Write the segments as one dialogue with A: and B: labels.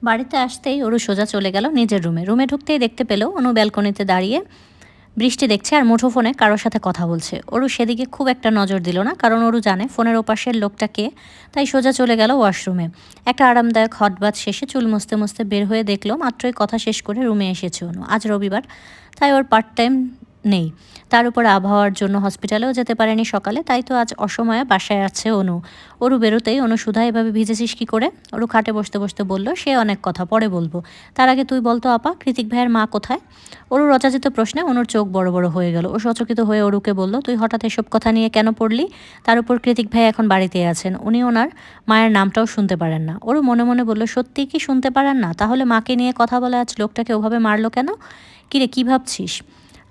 A: বাড়িতে আসতেই ওরু সোজা চলে গেল নিজের রুমে। রুমে ঢুকতেই দেখতে পেল অনু ব্যালকনিতে দাঁড়িয়ে বৃষ্টি দেখছে আর মুঠোফোনে কারোর সাথে কথা বলছে। ওরু সেদিকে খুব একটা নজর দিল না, কারণ ওরু জানে ফোনের ওপাশের লোকটা কে। তাই সোজা চলে গেল ওয়াশরুমে। একটা আরামদায়ক হট বাথ শেষে চুল মুছতে মুছতে বের হয়ে দেখলো মাত্রই কথা শেষ করে রুমে এসেছে অনু। আজ রবিবার, তাই ওর পার্ট টাইম নেই। তার উপর আবহাওয়ার জন্য হসপিটালেও যেতে পারেনি সকালে, তাই তো আজ অসময়ে বাসায় আছে অনু। ওরু বেরোতেই অনু সুধা এভাবে ভিজেছিস কি করে? ওরু খাটে বসতে বসতে বলল, সে অনেক কথা পরে বলবো, তার আগে তুই বলতো আপা কৃতিক ভাইয়ের মা কোথায়? ওরু রচাচিত প্রশ্নে অনুর চোখ বড় বড় হয়ে গেল। ও সচকিত হয়ে অরুকে বলল, তুই হঠাৎ এসব কথা নিয়ে কেন পড়লি? তার উপর কৃতিক ভাই এখন বাড়িতে আছেন, উনি ওনার মায়ের নামটাও শুনতে পারেন না। ওরু মনে মনে বলল, সত্যিই কি শুনতে পারেন না? তাহলে মাকে নিয়ে কথা বলে আজ লোকটাকে ওভাবে মারলো কেন? কিরে, কি ভাবছিস?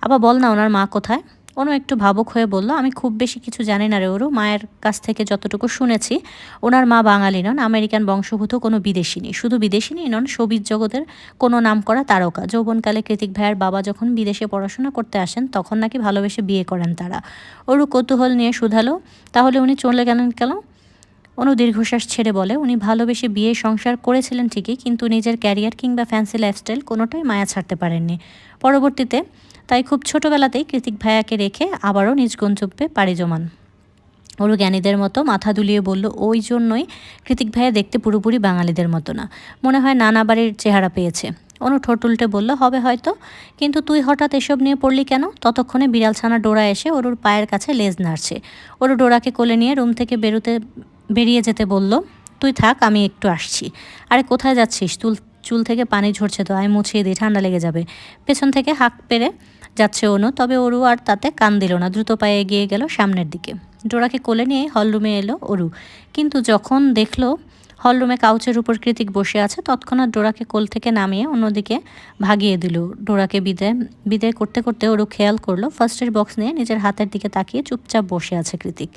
A: আবার বল না ওনার মা কোথায়? অনু একটু ভাবুক হয়ে বলল, আমি খুব বেশি কিছু জানি না রে ওরু। মায়ের কাছ থেকে যতটুকু শুনেছি, ওনার মা বাঙালি নন, আমেরিকান বংশোদ্ভূত কোনো বিদেশিনী। শুধু বিদেশিনী নন, শোবিজ জগতের কোনো নামকরা তারকা। যৌবনকালে কৃতিক ভাইয়ের বাবা যখন বিদেশে পড়াশোনা করতে আসেন, তখন নাকি ভালোবেসে বিয়ে করেন তারা। ওরু কৌতূহল নিয়ে শুধালো, তাহলে উনি চলে গেলেন কেন? অনু দীর্ঘশ্বাস ছেড়ে বলে, উনি ভালোবেসে বিয়ে সংসার করেছিলেন ঠিকই, কিন্তু নিজের ক্যারিয়ার কিংবা ফ্যান্সি লাইফস্টাইল কোনোটাই মায়া ছাড়তে পারেননি পরবর্তীতে। তাই খুব ছোটবেলাতেই কৃতিক ভাইয়াকে রেখে আবারও নিজ গন্তব্যে পাড়ি জমান। ওরু জ্ঞানীদের মতো মাথা দুলিয়ে বলল, ওই জন্যই কৃতিক ভাইয়া দেখতে পুরোপুরি বাঙালিদের মতো না, মনে হয় নানা বাড়ির চেহারা পেয়েছে। অনু ঠোঁট উল্টে বলল, হবে হয়তো, কিন্তু তুই হঠাৎ এসব নিয়ে পড়লি কেন? ততক্ষণে বিড়াল ছানা ডোরা এসে ওরুর পায়ের কাছে লেজ নাড়ছে। ওরু ডোরাকে কোলে নিয়ে রুম থেকে বেরিয়ে যেতে বলল, তুই থাক, আমি একটু আসছি। আরে কোথায় যাচ্ছিস? চুল থেকে পানি ঝরছে তো, আমি মুছিয়ে দিই, ঠান্ডা লেগে যাবে। পেছন থেকে হাঁক পেরে যাচ্ছে অনু, তবে ওরু আর তাতে কান দিল না, দ্রুত পায়ে এগিয়ে গেল সামনের দিকে। ডোরাকে কোলে নিয়ে হলরুমে এলো ওরু, কিন্তু যখন দেখলো হলরুমে কাউচের উপর কৃতিক বসে আছে, তৎক্ষণাৎ ডোরাকে কোল থেকে নামিয়ে অন্যদিকে ভাগিয়ে দিল। ডোরাকে বিদায় করতে করতে ওরু খেয়াল করলো ফার্স্ট এড বক্স নিয়ে নিজের হাতের দিকে তাকিয়ে চুপচাপ বসে আছে কৃতিক।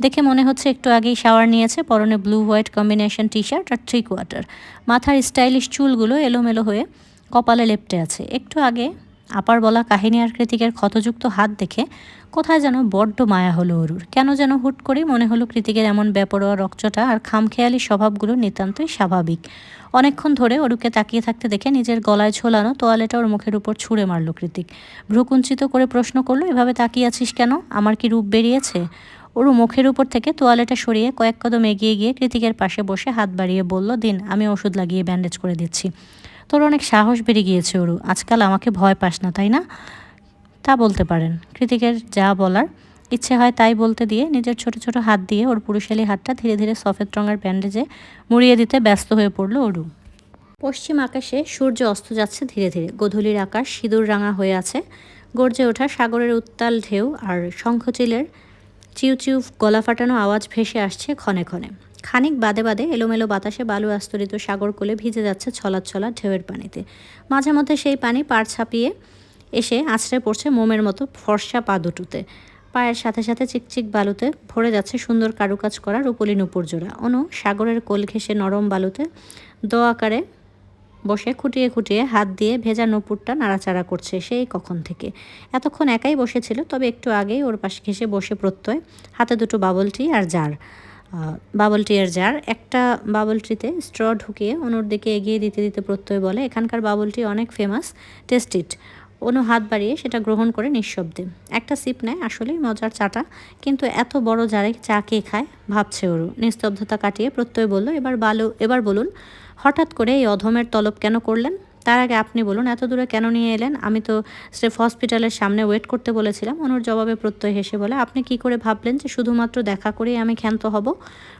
A: দেখে মনে হচ্ছে একটু আগেই শাওয়ার নিয়েছে। পরনে blue white combination T shirt আর 3/4। মাথার স্টাইলিশ চুলগুলো এলোমেলো হয়ে কপালে লেপ্টে আছে। একটু আগে আপার বলা কাহিনী আর কৃতিকের ক্ষতযুক্ত হাত দেখে কোথায় যেন বড্ড মায়া হলো অরুর। কেন যেন হুট করে মনে হলো কৃতিকের এমন বেপরোয়া রকচটা আর খামখেয়ালি স্বভাবগুলো নিতান্তই স্বাভাবিক। অনেকক্ষণ ধরে অরুকে তাকিয়ে থাকতে দেখে নিজের গলায় ঝোলানো তোয়ালেটা ওর মুখের উপর ছুঁড়ে মারল কৃতিক। ভ্রুকুঞ্চিত করে প্রশ্ন করলো, এভাবে তাকিয়ে আছিস কেন? আমার কি রূপ বেরিয়েছে? ওরু মুখের উপর থেকে তোয়ালেটা সরিয়ে কয়েক কদম এগিয়ে গিয়ে কৃতিকের পাশে বসে হাত বাড়িয়ে বলল, দিন, আমি ওষুধ লাগিয়ে ব্যান্ডেজ করে দিচ্ছি। তোর অনেক সাহস বেড়ে গিয়েছে ওরু, আজকাল আমাকে ভয় পাস না তাই না? তা বলতে পারেন। কৃতিকের যা বলার ইচ্ছে হয় তাই বলতে দিয়ে নিজের ছোট ছোট হাত দিয়ে ওর পুরুষালী হাতটা ধীরে ধীরে সফেদ রঙের ব্যান্ডেজে মুড়িয়ে দিতে ব্যস্ত হয়ে পড়ল ওরু। পশ্চিম আকাশে সূর্য অস্ত যাচ্ছে ধীরে ধীরে। গোধূলির আকাশ সিঁদুর রাঙা হয়ে আছে। গর্জে ওঠা সাগরের উত্তাল ঢেউ আর শঙ্খচিলের চিউ চিউ গলা ফাটানো আওয়াজ ভেসে আসছে ক্ষণে ক্ষণে। খানিক বাদে বাদে এলোমেলো বাতাসে বালু আস্তরিত সাগর কোলে ভিজে যাচ্ছে ছলা ঢেউয়ের পানিতে। মাঝে মধ্যে সেই পানি পাড় ছাপিয়ে এসে আছড়ে পড়ছে মোমের মতো ফর্সা পা দুটোতে। পায়ের সাথে সাথে চিকচিক বালুতে ভরে যাচ্ছে সুন্দর কারুকাজ করা রূপলি নুপুর জোড়া। অনু সাগরের কোল ঘেঁষে নরম বালুতে আকারে বসে খুঁটিয়ে খুঁটিয়ে হাত দিয়ে ভেজা নূপুরটা নাড়াচাড়া করছে সেই কখন থেকে। এতক্ষণ একাই বসেছিল, তবে একটু আগেই ওর পাশে ঘেঁষে বসে প্রত্যয়, হাতে দুটো বাবল টি আর জার। বাবল টি এর জার, একটা বাবল টিতে স্ট্র ঢুকিয়ে অনুর দিকে এগিয়ে দিতে দিতে প্রত্যয় বলে, এখানকার বাবল টি অনেক ফেমাস, টেস্টিড। অনু হাত বাড়িয়ে সেটা গ্রহণ করে নিঃশব্দে একটা সিপ নেয়। আসলেই মজার চাটা, কিন্তু এত বড় জারে চা কে খায় ভাবছে ওরু। নিস্তব্ধতা কাটিয়ে প্রত্যয় বলল, এবার বলুন, হঠাৎ করে এই অধমের তলব কেন করলেন? তার আগে আপনি বলুন, এত দূরে কেন নিয়ে এলেন? আমি তো স্রেফ হসপিটালের সামনে ওয়েট করতে বলেছিলাম। অনুর জবাবে প্রত্যয় হেসে বলে, আপনি কি করে ভাবলেন যে শুধুমাত্র দেখা করেই আমি ক্ষান্ত হব?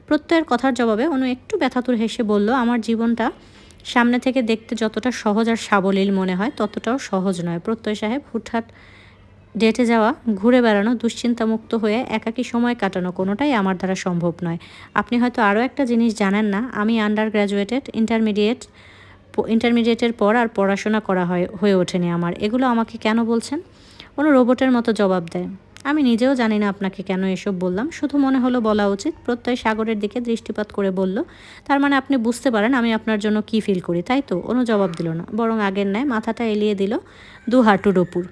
A: প্রত্যয়ের কথার জবাবে অনু একটু ব্যথাতুর হেসে বলল, আমার জীবনটা সামনে থেকে দেখতে যতটা সহজ আর সাবলীল মনে হয়, ততটাও সহজ নয় প্রত্যয় সাহেব। হুটহাট ডেটে যাওয়া, ঘুরে বেড়ানো, দুশ্চিন্তামুক্ত হয়ে একাকী সময় কাটানো কোনোটাই আমার দ্বারা সম্ভব নয়। আপনি হয়তো আরও একটা জিনিস জানেন না, আমি আন্ডার গ্র্যাজুয়েটেড, ইন্টারমিডিয়েটের পর আর পড়াশোনা করা হয়ে ওঠেনি আমার। এগুলো আমাকে কেন বলছেন? কোনো রোবটের মতো জবাব দেয়, আমি নিজেও জানি না আপনাকে কেন এসব বললাম, শুধু মনে হলো বলা উচিত। প্রত্যয় সাগরের দিকে দৃষ্টিপাত করে বলল, তার মানে আপনি বুঝতে পারেন আমি আপনার জন্য কি ফিল করি, তাই তো? অনু জবাব দিল না, বরং আগের ন্যায় মাথাটা এলিয়ে দিল দু হাঁটুর ওপর।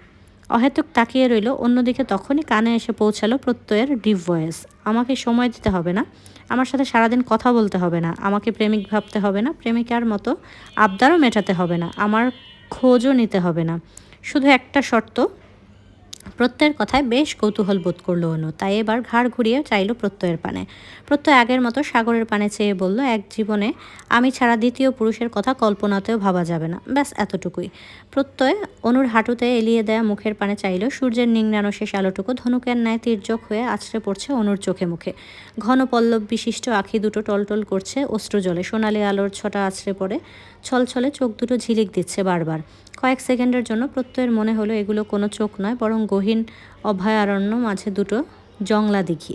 A: অহেতুক তাকিয়ে রইল অন্যদিকে। তখনই কানে এসে পৌঁছালো প্রত্যয়ের ডিপ ভয়েস। আমাকে সময় দিতে হবে না, আমার সাথে সারাদিন কথা বলতে হবে না, আমাকে প্রেমিক ভাবতে হবে না, প্রেমিকার মতো আবদারও মেটাতে হবে না, আমার খোঁজও নিতে হবে না। শুধু একটা শর্ত। প্রত্যয়ের কথায় বেশ কৌতূহল বোধ করলো অনু, তাই এবার ঘাড় ঘুরিয়ে চাইল প্রত্যয়ের পানে। প্রত্যয় আগের মতো সাগরের পানে চেয়ে বলল, এক জীবনে আমি ছাড়া দ্বিতীয় পুরুষের কথা কল্পনাতেও ভাবা যাবে না, ব্যাস এতটুকুই। প্রত্যয় অনুর হাঁটুতে এলিয়ে দেয়া মুখের পানে চাইল। সূর্যের নিংড়ানো শেষ আলোটুকু ধনুকের ন্যায় তীর্যক হয়ে আছড়ে পড়ছে অনুর চোখে মুখে। ঘন পল্লব বিশিষ্ট আখি দুটো টলটল করছে অশ্রু জলে, সোনালি আলোর ছটা আছড়ে পড়ে ছলছলে চোখ দুটো ঝিলিক দিচ্ছে বারবার। কয়েক সেকেন্ডের জন্য প্রত্যয়ের মনে হলো এগুলো কোনো চোখ নয়, বরং গহীন অভয়ারণ্য মাঝে দুটো জংলা দিঘি।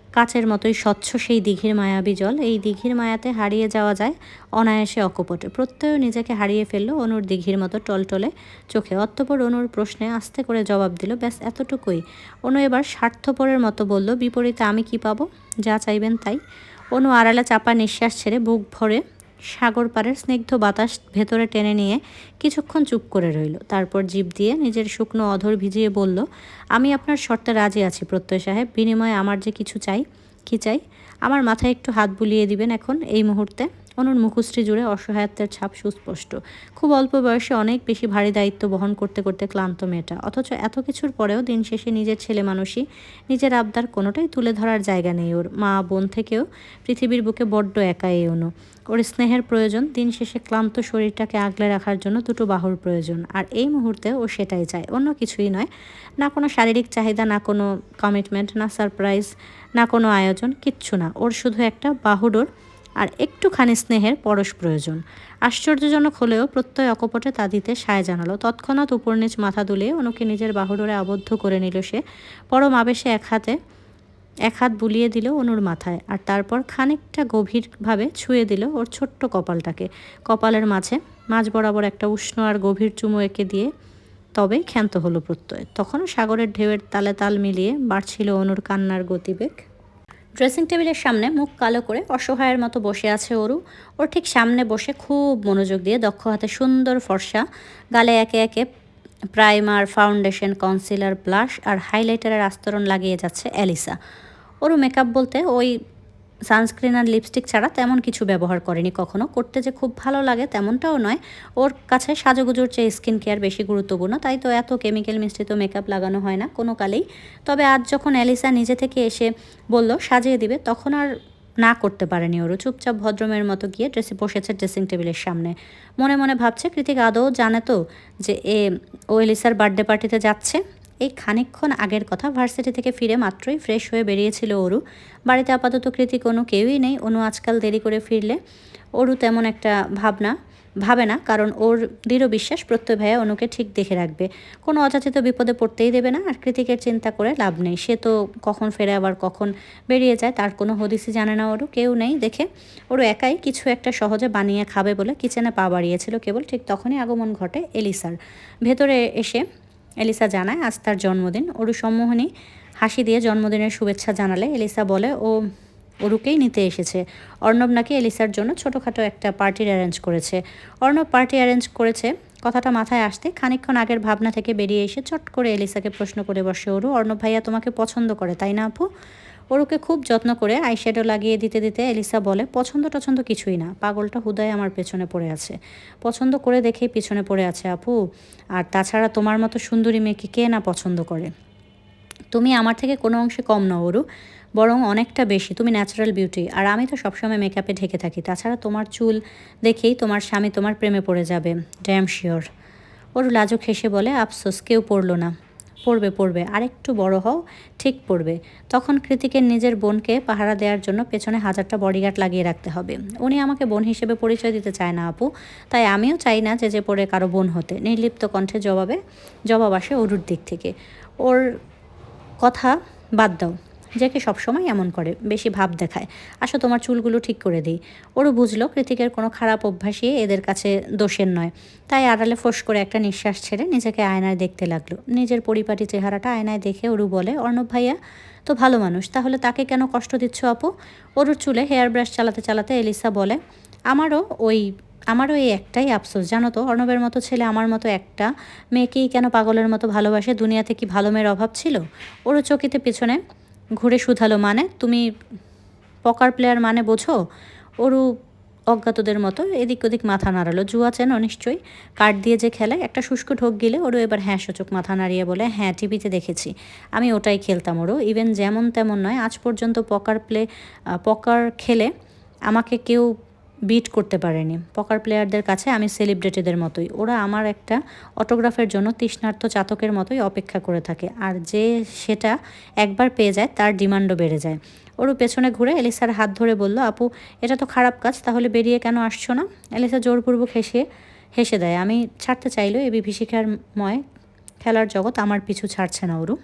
A: কাচের মতোই স্বচ্ছ সেই দিঘির মায়াবী জল। এই দিঘির মায়াতে হারিয়ে যাওয়া যায় অনায়াসে অকপটে। প্রত্যয়ও নিজেকে হারিয়ে ফেললো অনুর দিঘির মতো টলটলে চোখে। অতঃপর অনুর প্রশ্নে আস্তে করে জবাব দিল, ব্যাস এতটুকুই। অনু এবার স্বার্থপরের মতো বলল, বিপরীতে আমি কি পাবো? যা চাইবেন তাই। অনু আড়ালে চাপা নিঃশ্বাস ছেড়ে বুক ভরে সাগর পাড়ের স্নিগ্ধ বাতাস ভেতরে টেনে নিয়ে কিছুক্ষণ চুপ করে রইল। তারপর জিভ দিয়ে নিজের শুকনো অধর ভিজিয়ে বলল, আমি আপনার শর্তে রাজি আছি প্রত্যয় সাহেব। বিনিময়ে আমার যে কিছু চাই। কি চাই? আমার মাথায় একটু হাত বুলিয়ে দিবেন এখন, এই মুহূর্তে। অনুর মুখশ্রী জুড়ে অসহায়ত্বের ছাপ সুস্পষ্ট। খুব অল্প বয়সে অনেক বেশি ভারী দায়িত্ব বহন করতে করতে ক্লান্ত মেয়েটা, অথচ এত কিছুর পরেও দিন শেষে নিজের ছেলে মানুষই, নিজের আবদার কোনোটাই তুলে ধরার জায়গা নেই ওর। মা বোন থেকেও পৃথিবীর বুকে বড্ড একা এই অনু। ওর স্নেহের প্রয়োজন, দিন শেষে ক্লান্ত শরীরটাকে আগলে রাখার জন্য দুটো বাহুর প্রয়োজন। আর এই মুহূর্তে ও সেটাই চায়, অন্য কিছুই নয়। না কোনো শারীরিক চাহিদা, না কোনো কমিটমেন্ট, না সারপ্রাইজ, না কোনো আয়োজন, কিচ্ছু না। ওর শুধু একটা বাহুডোর আর একটুখানি স্নেহের পরশ প্রয়োজন। আশ্চর্যজনক হলেও প্রত্যয় অকপটে তা দিতে সায় জানালো। তৎক্ষণাৎ উপর নিচ মাথা দুলিয়ে অনুকে নিজের বাহুডোরে আবদ্ধ করে নিল সে। পরম আবেশে এক হাত বুলিয়ে দিল অনুর মাথায়, আর তারপর খানিকটা গভীরভাবে ছুঁয়ে দিল ওর ছোট্ট কপালটাকে। কপালের মাঝ বরাবর একটা উষ্ণ আর গভীর চুমু এঁকে দিয়ে তবেই ক্ষান্ত হলো প্রত্যয়। তখনও সাগরের ঢেউয়ের তালে তাল মিলিয়ে বাড়ছিল অনুর কান্নার গতিবেগ। ড্রেসিং টেবিলের সামনে মুখ কালো করে অসহায়ের মতো বসে আছে অরু। ওর ঠিক সামনে বসে খুব মনোযোগ দিয়ে দক্ষ হাতে সুন্দর ফর্সা গালে একে একে প্রাইমার, ফাউন্ডেশন, কনসিলার, ব্লাশ আর হাইলাইটারের আস্তরণ লাগিয়ে যাচ্ছে অ্যালিসা। ওরও মেকআপ বলতে ওই সানস্ক্রিন আর লিপস্টিক ছাড়া তেমন কিছু ব্যবহার করেনি কখনো। করতে যে খুব ভালো লাগে তেমনটাও নয়। ওর কাছে সাজুগুজুর চেয়ে স্কিন কেয়ার বেশি গুরুত্বপূর্ণ, তাই তো এত কেমিক্যাল মিশ্রিত মেকআপ লাগানো হয় না কোনো কালেই। তবে আজ যখন অ্যালিসা নিজে থেকে এসে বলল সাজিয়ে দিবে, তখন আর না করতে পারেনি ওরও। চুপচাপ ভদ্রমের মতো গিয়ে বসেছে ড্রেসিং টেবিলের সামনে। মনে মনে ভাবছে, কৃতিক আদৌ জানে তো যে ও এলিসার বার্থডে পার্টিতে যাচ্ছে? এই খানিকক্ষণ আগের কথা, ভার্সিটি থেকে ফিরে মাত্রই ফ্রেশ হয়ে বেরিয়েছিল অরু। বাড়িতে আপাতত কৃতিক অনু কেউই নেই। অনু আজকাল দেরি করে ফিরলে অরু তেমন একটা ভাবে না, কারণ ওর দৃঢ় বিশ্বাস প্রত্যয় ভাইয়া অনুকে ঠিক দেখে রাখবে, কোনো অযাচিত বিপদে পড়তেই দেবে না। আর কৃতিকের চিন্তা করে লাভ নেই, সে তো কখন ফেরে আবার কখন বেরিয়ে যায় তার কোনো হদিসই জানে না ওরও। কেউ নেই দেখে ওরও একাই কিছু একটা সহজে বানিয়ে খাবে বলে কিচেনে পা বাড়িয়েছিল কেবল। ঠিক তখনই আগমন ঘটে এলিসার। ভেতরে এসে এলিসা জানায় আজ তার জন্মদিন। অরু সম্মোহনী হাসি দিয়ে জন্মদিনের শুভেচ্ছা জানালে এলিসা বলে ও অরুকেই নিতে এসেছে। অর্ণব নাকি এলিসার জন্য ছোটোখাটো একটা পার্টির অ্যারেঞ্জ করেছে। অর্ণব পার্টি অ্যারেঞ্জ করেছে কথাটা মাথায় আসতে খানিকক্ষণ আগের ভাবনা থেকে বেরিয়ে এসে চট করে এলিসাকে প্রশ্ন করে বসে অরু, অর্ণব ভাইয়া তোমাকে পছন্দ করে তাই না আপু? অরুকে খুব যত্ন করে আইশ্যাডো লাগিয়ে দিতে দিতে এলিসা বলে, পছন্দ টছন্দ কিছুই না, পাগলটা হুদায় আমার পেছনে পড়ে আছে। পছন্দ করে দেখেই পিছনে পড়ে আছে আপু। আর তাছাড়া তোমার মতো সুন্দরী মেয়েকে কে না পছন্দ করে? তুমি আমার থেকে কোনো অংশে কম নও অরু, বরং অনেকটা বেশি। তুমি ন্যাচারাল বিউটি, আর আমি তো সবসময় মেকআপে ঢেকে থাকি। তাছাড়া তোমার চুল দেখেই তোমার স্বামী তোমার প্রেমে পড়ে যাবে, ড্যাম শিওর। ওর লাজুক হেসে বলে, আফসোস কেউ পড়লো না। পড়বে, আরেকটু বড় হও, ঠিক পড়বে। তখন কৃতিকের নিজের বোনকে পাহারা দেওয়ার জন্য পেছনে 1000টা বডিগার্ড লাগিয়ে রাখতে হবে। উনি আমাকে বোন হিসেবে পরিচয় দিতে চায় না আপু, তাই আমিও চাই না যে পড়ে কারো বোন হতে। নির্লিপ্ত কণ্ঠে জবাব আসে অরুর দিক থেকে। ওর কথা বাদ দাও, যাকে সবসময় এমন করে, বেশি ভাব দেখায়। আসো তোমার চুলগুলো ঠিক করে দিই। ওরও বুঝলো কৃতিকের কোনো খারাপ অভ্যাসই এদের কাছে দোষের নয়, তাই আড়ালে ফোঁস করে একটা নিঃশ্বাস ছেড়ে নিজেকে আয়নায় দেখতে লাগলো। নিজের পরিপাটি চেহারাটা আয়নায় দেখে অরু বলে, অর্ণব ভাইয়া তো ভালো মানুষ, তাহলে তাকে কেন কষ্ট দিচ্ছ আপু? অরুর চুলে হেয়ার ব্রাশ চালাতে চালাতে এলিসা বলে, আমারও ওই আমারও এই একটাই আফসোস, জানো তো, অর্ণবের মতো ছেলে আমার মতো একটা মেয়েকেই কেন পাগলের মতো ভালোবাসে? দুনিয়াতে কি ভালো মেয়ের অভাব ছিল? ওরও চকিতে পেছনে ঘুরে শুধালো, মানে তুমি পকার প্লেয়ার মানে বোঝো? ওরু অজ্ঞাতদের মতো এদিক ওদিক মাথা নাড়ালো। জুয়া চেনো নিশ্চয়ই, কার্ড দিয়ে যে খেলে। একটা শুষ্ক ঢোক গিলে ওরও এবার হ্যাঁ সূচক মাথা নাড়িয়ে বলে, হ্যাঁ টিভিতে দেখেছি, আমি ওটাই খেলতাম। ওরও ইভেন যেমন তেমন নয়, আজ পর্যন্ত পকার খেলে আমাকে কেউ বিট করতে পারেনি। পকার প্লেয়ারদের কাছে আমি সেলিব্রিটিদের মতোই। ওরা আমার একটা অটোগ্রাফের জন্য তৃষ্ণার্ত চাতকের মতোই অপেক্ষা করে থাকে, আর যে সেটা একবার পেয়ে যায় তার ডিমান্ডও বেড়ে যায়। ওরও পেছনে ঘুরে এলিসার হাত ধরে বলল, আপু এটা তো খারাপ কাজ, তাহলে বেরিয়ে কেন আসছো না? এলিসা জোরপূর্বক হেসে দেয়। আমি ছাড়তে চাইলেও এই বিভীষিকাময় খেলার জগৎ আমার পিছু ছাড়ছে না। ওরু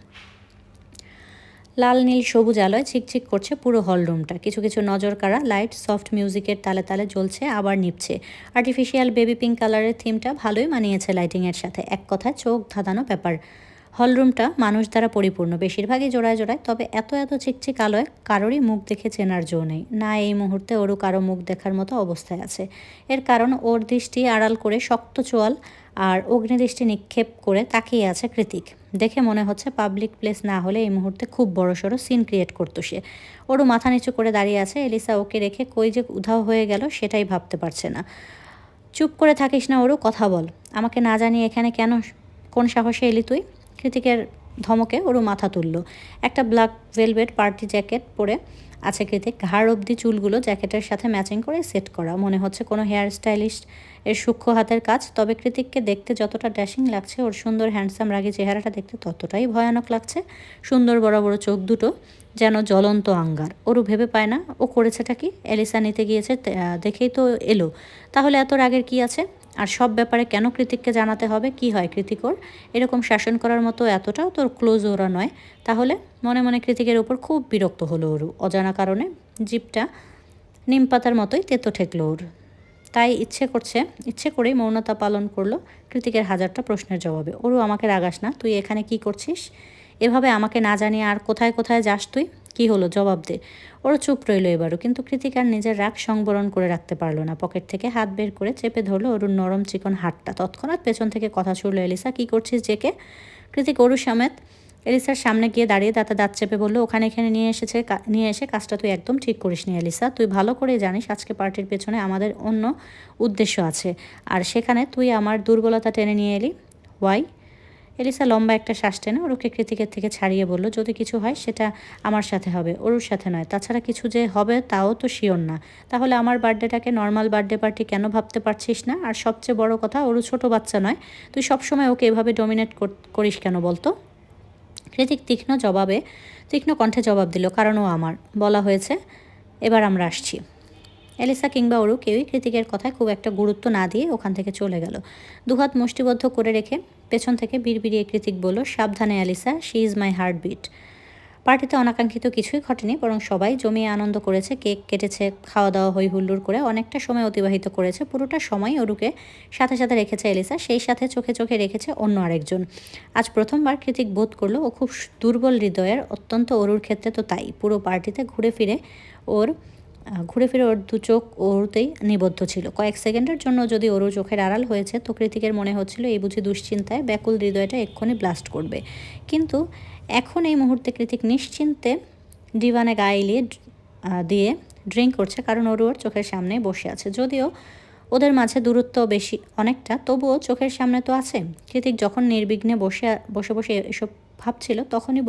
A: লাল নীল সবুজ আলোয় ঝিকঝিক করছে পুরো হলরুমটা। কিছু কিছু নজর কাড়া লাইট সফট মিউজিকের তালে তালে জ্বলছে, আবার নিভছে। আর্টিফিশিয়াল বেবি পিঙ্ক কালারের থিমটা ভালোই মানিয়েছে লাইটিংয়ের সাথে। এক কথায় চোখ ধাঁধানো ব্যাপার। হলরুমটা মানুষ দ্বারা পরিপূর্ণ, বেশিরভাগই জোড়ায় জোড়ায়। তবে এত এত চিকচিক আলোয় কারোরই মুখ দেখে চেনার জো নেই। না এই মুহূর্তে ওরও কারো মুখ দেখার মতো অবস্থায় আছে। এর কারণ ওর দৃষ্টি আড়াল করে শক্ত চোয়াল আর অগ্নিদৃষ্টি নিক্ষেপ করে তাকিয়ে আছে কৃতিক। দেখে মনে হচ্ছে পাবলিক প্লেস না হলে এই মুহূর্তে খুব বড়সড় সিন ক্রিয়েট করতো সে। ওরও মাথা নিচু করে দাঁড়িয়ে আছে। এলিসা ওকে রেখে কই যে উধাও হয়ে গেল সেটাই ভাবতে পারছে না। চুপ করে থাকিস না ওরও, কথা বল। আমাকে না জানিয়ে এখানে কেন, কোন সাহসে এলি তুই? কৃতিকের ধমকে ওরও মাথা তুলল। একটা ব্ল্যাক ভেলভেট পার্টি জ্যাকেট পরে আছে কৃতিক, ঘাড় অবধি চুলগুলো জ্যাকেটের সাথে ম্যাচিং করে সেট করা। মনে হচ্ছে কোনো হেয়ার স্টাইলিস্ট এর সূক্ষ্ম হাতের কাজ। তবে কৃতিককে দেখতে যতটা ড্যাশিং লাগছে, ওর সুন্দর হ্যান্ডসাম রাগী চেহারাটা দেখতে ততটাই ভয়ানক লাগছে। সুন্দর বড় বড় চোখ দুটো যেন জ্বলন্ত আঙ্গার। ওরও ভেবে পায় না ও করেছেটা কি। এলিসা নিতে গিয়েছে দেখেই তো এলো, তাহলে এত রাগের কি আছে? আর সব ব্যাপারে কেন কৃতিককে জানাতে হবে? কি হয় কৃতিক ওর? এরকম শাসন করার মতো এতটাও তোর ক্লোজ ওরা নয়। তাহলে মনে মনে কৃতিকের ওপর খুব বিরক্ত হলো ওর। অজানা কারণে জিপটা নিমপাতার মতোই তেতো ঠেকলো ওর। তাই ইচ্ছে করেই মৌনতা পালন করলো কৃতিকের হাজারটা প্রশ্নের জবাবে। ওরও আমাকে রাগাস না, তুই এখানে কি করছিস? এভাবে আমাকে না জানিয়ে আর কোথায় কোথায় যাস তুই? কি হলো জবাব দে। ওরা চুপ রইল এবারও, কিন্তু কৃতিক আর নিজের রাগ সংবরণ করে রাখতে পারলো না। পকেট থেকে হাত বের করে চেপে ধরলো অরুর নরম চিকন হাতটা। তৎক্ষণাৎ পেছন থেকে কথা ছুড়লো, এলিসা কি করছিস জেকে? কৃতিক অরু সমেত এলিসার সামনে গিয়ে দাঁড়িয়ে দাঁতে দাঁত চেপে বললো, ওখানে এখানে নিয়ে এসে কাজটা তুই একদম ঠিক করিসনি এলিসা। তুই ভালো করেই জানিস আজকে পার্টির পেছনে আমাদের অন্য উদ্দেশ্য আছে, আর সেখানে তুই আমার দুর্বলতা টেনে নিয়ে এলি। ওয়াই? এলিসা লম্বা একটা শ্বাস টেনে ওরুকে কৃতিকের থেকে ছাড়িয়ে বলল, যদি কিছু হয় সেটা আমার সাথে হবে, ওরুর সাথে নয়। তাছাড়া কিছু যে হবে তাও তো শিওর না। তাহলে আমার বার্থডেটাকে নর্মাল বার্থডে পার্টি কেন ভাবতে পারছিস না? আর সবচেয়ে বড় কথা, ওরু ছোট বাচ্চা নয়। তুই সবসময় ওকে এভাবে ডমিনেট করিস কেন বলতো? কৃতিক তীক্ষ্ণ কণ্ঠে জবাব দিল, কারণ ও আমার। বলা হয়েছে, এবার আমরা আসছি। এলিসা কিংবা ওরু কেউই কৃতিকের কথায় খুব একটা গুরুত্ব না দিয়ে ওখান থেকে চলে গেল। দুহাত মুষ্টিবদ্ধ করে রেখে পেছন থেকে বিড়বিড়িয়ে কৃতিক বলল, সাবধানে Elisa, she is my heartbeat. পার্টিতে অনাকাঙ্ক্ষিত কিছুই ঘটেনি, বরং সবাই জমিয়ে আনন্দ করেছে। কেক কেটেছে, খাওয়া দাওয়া হই হুল্লোড় করে অনেকটা সময় অতিবাহিত করেছে। পুরোটা সময় ওরুকে সাথে সাথে রেখেছে এলিসা, সেই সাথে চোখে চোখে রেখেছে অন্য আরেকজন। আজ প্রথমবার কৃতিক বোধ করলো ও খুব দুর্বল হৃদয়ের, অত্যন্ত অরুর ক্ষেত্রে তো তাই। পুরো পার্টিতে ঘুরে ফিরে ওর দু চোখ ওরতেই নিবদ্ধ ছিল। কয়েক সেকেন্ডের জন্য যদি ওর চোখের আড়াল হয়েছে, তো কৃতিকের মনে হচ্ছিল এই বুঝি দুশ্চিন্তায় ব্যাকুল হৃদয়টা এক্ষুনি ব্লাস্ট করবে। কিন্তু এখন এই মুহূর্তে কৃতিক নিশ্চিন্তে ডিভানে গায়ে দিয়ে ড্রিঙ্ক করছে, কারণ ওর চোখের সামনে বসে আছে। যদিও ওদের মাঝে দূরত্ব বেশি অনেকটা, তবুও চোখের সামনে তো আছে। কৃতিক যখন নির্বিঘ্নে বসে বসে এসব ভাবছিল, তখনই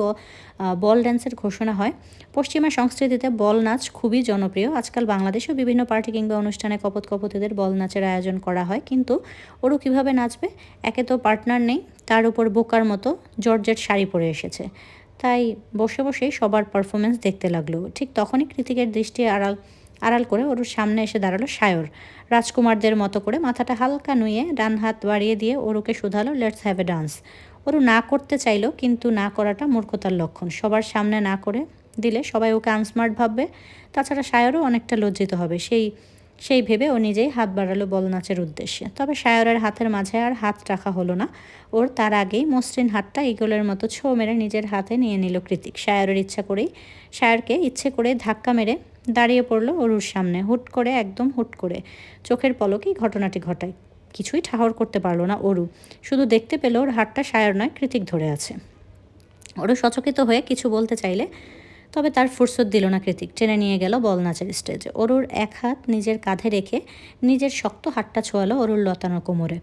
A: বল ড্যান্সের ঘোষণা হয়। পশ্চিমা সংস্কৃতিতে বল নাচ খুবই জনপ্রিয়। আজকাল বাংলাদেশেও বিভিন্ন পার্টি কিংবা অনুষ্ঠানে কপোতিদের বল নাচের আয়োজন করা হয়। কিন্তু ওরও কীভাবে নাচবে? একে তো পার্টনার নেই, তার উপর বোকার মতো জর্জেট শাড়ি পরে এসেছে। তাই বসেই সবার পারফরমেন্স দেখতে লাগলো। ঠিক তখনই কৃতিকের দৃষ্টি আড়াল করে ওর সামনে এসে দাঁড়ালো সায়র। রাজকুমারদের মতো করে মাথাটা হালকা নুয়ে ডান হাত বাড়িয়ে দিয়ে ওরুকে শুধালো, let's have a dance. Oru না করতে চাইলো, কিন্তু না করাটা মূর্খতার লক্ষণ। সবার সামনে না করে দিলে সবাই ওকে আনস্মার্ট ভাববে। তাছাড়া সায়রও অনেকটা লজ্জিত হবে। সেই ভেবে ও নিজেই হাত বাড়ালো বল নাচের উদ্দেশ্যে। তবে সায়রের হাতের মাঝে আর হাত রাখা হলো না ওর। তার আগেই মসৃণ হাতটা ইগলের মতো ছো মেরে নিজের হাতে নিয়ে নিল কৃতিক। সায়রকে ইচ্ছে করে ধাক্কা মেরে দাঁড়িয়ে পড়লো অরুর সামনে, একদম হুট করে চোখের পলকেই ঘটনাটি ঘটায়। কিছুই ঠাহর করতে পারলো না অরু, শুধু দেখতে পেল ওর হাতটা সায়ার নয় কৃতিক ধরে আছে। ওরও সচকিত হয়ে কিছু বলতে চাইলে, তবে তার ফুরসত দিল না কৃতিক। টেনে নিয়ে গেল বল নাচের স্টেজে। অরুর এক হাত নিজের কাঁধে রেখে নিজের শক্ত হাতটা ছোঁয়ালো অরুর লতানো কোমরে,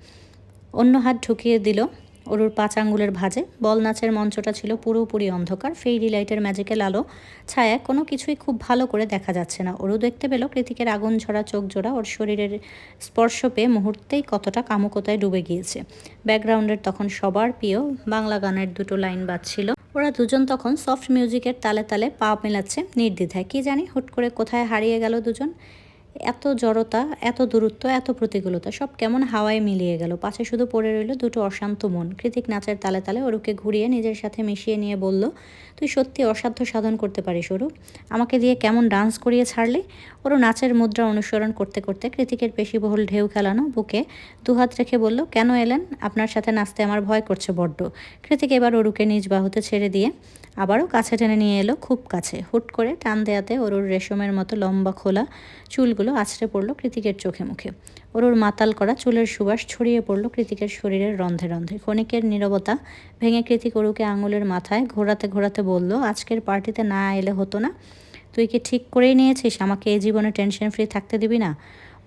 A: অন্য হাত ঢুকিয়ে দিল অরুর 5 আঙ্গুলের ভাঁজে। বল নাচের মঞ্চটা ছিল পুরোপুরি অন্ধকার, ফেইরি লাইটের ম্যাজিক্যাল আলো ছায়া কোনো কিছুই খুব ভালো করে দেখা যাচ্ছে না। অরু দেখতে পেল কৃতিকের আগুন ঝরা চোখ জোড়া ওর শরীরের স্পর্শ পেয়ে মুহূর্তেই কতটা কামুকতায় ডুবে গিয়েছে। ব্যাকগ্রাউন্ডের তখন সবার প্রিয় বাংলা গানের 2টো লাইন বাজছিল। ওরা দুজন তখন সফট মিউজিকের তালে তালে পা মেলাচ্ছে নির্দ্বিধায়। কি জানি হুট করে কোথায় হারিয়ে গেল দুজন। এত জড়তা, এত দূরত্ব, এত প্রতিকূলতা সব কেমন হাওয়ায় মিলিয়ে গেল। পাশে শুধু পড়ে রইল 2টো অশান্ত মন। কৃতিক নাচের তালে তালে অরুকে ঘুরিয়ে নিজের সাথে মিশিয়ে নিয়ে বলল, তুই সত্যি অসাধ্য সাধন করতে পারিস অরু, আমাকে দিয়ে কেমন ডান্স করিয়ে ছাড়লি। ওরু নাচের মুদ্রা অনুসরণ করতে করতে কৃতিকের পেশিবহুল ঢেউ খেলানো বুকে দুহাত রেখে বলল, কেন এলেন? আপনার সাথে নাচতে আমার ভয় করছে বড্ড। কৃতিক এবার অরুকে নিজ বাহুতে ছেড়ে দিয়ে আবারও কাছে টেনে নিয়ে এলো, খুব কাছে। হুট করে টান দেয়াতে অরুর রেশমের মতো লম্বা খোলা চুলগুলো আছড়ে পড়ল কৃতিকের চোখে মুখে। অরুর মাতাল করা চুলের সুবাস ছড়িয়ে পড়ল কৃতিকের শরীরের রন্ধে রন্ধে। ক্ষণিকের নীরবতা ভেঙে কৃতিক অরুকে আঙুলের মাথায় ঘোরাতে ঘোরাতে বলল, আজকের পার্টিতে না এলে হতো না? তুই কি ঠিক করেই নিয়েছিস আমাকে এই জীবনে টেনশন ফ্রি থাকতে দিবি না?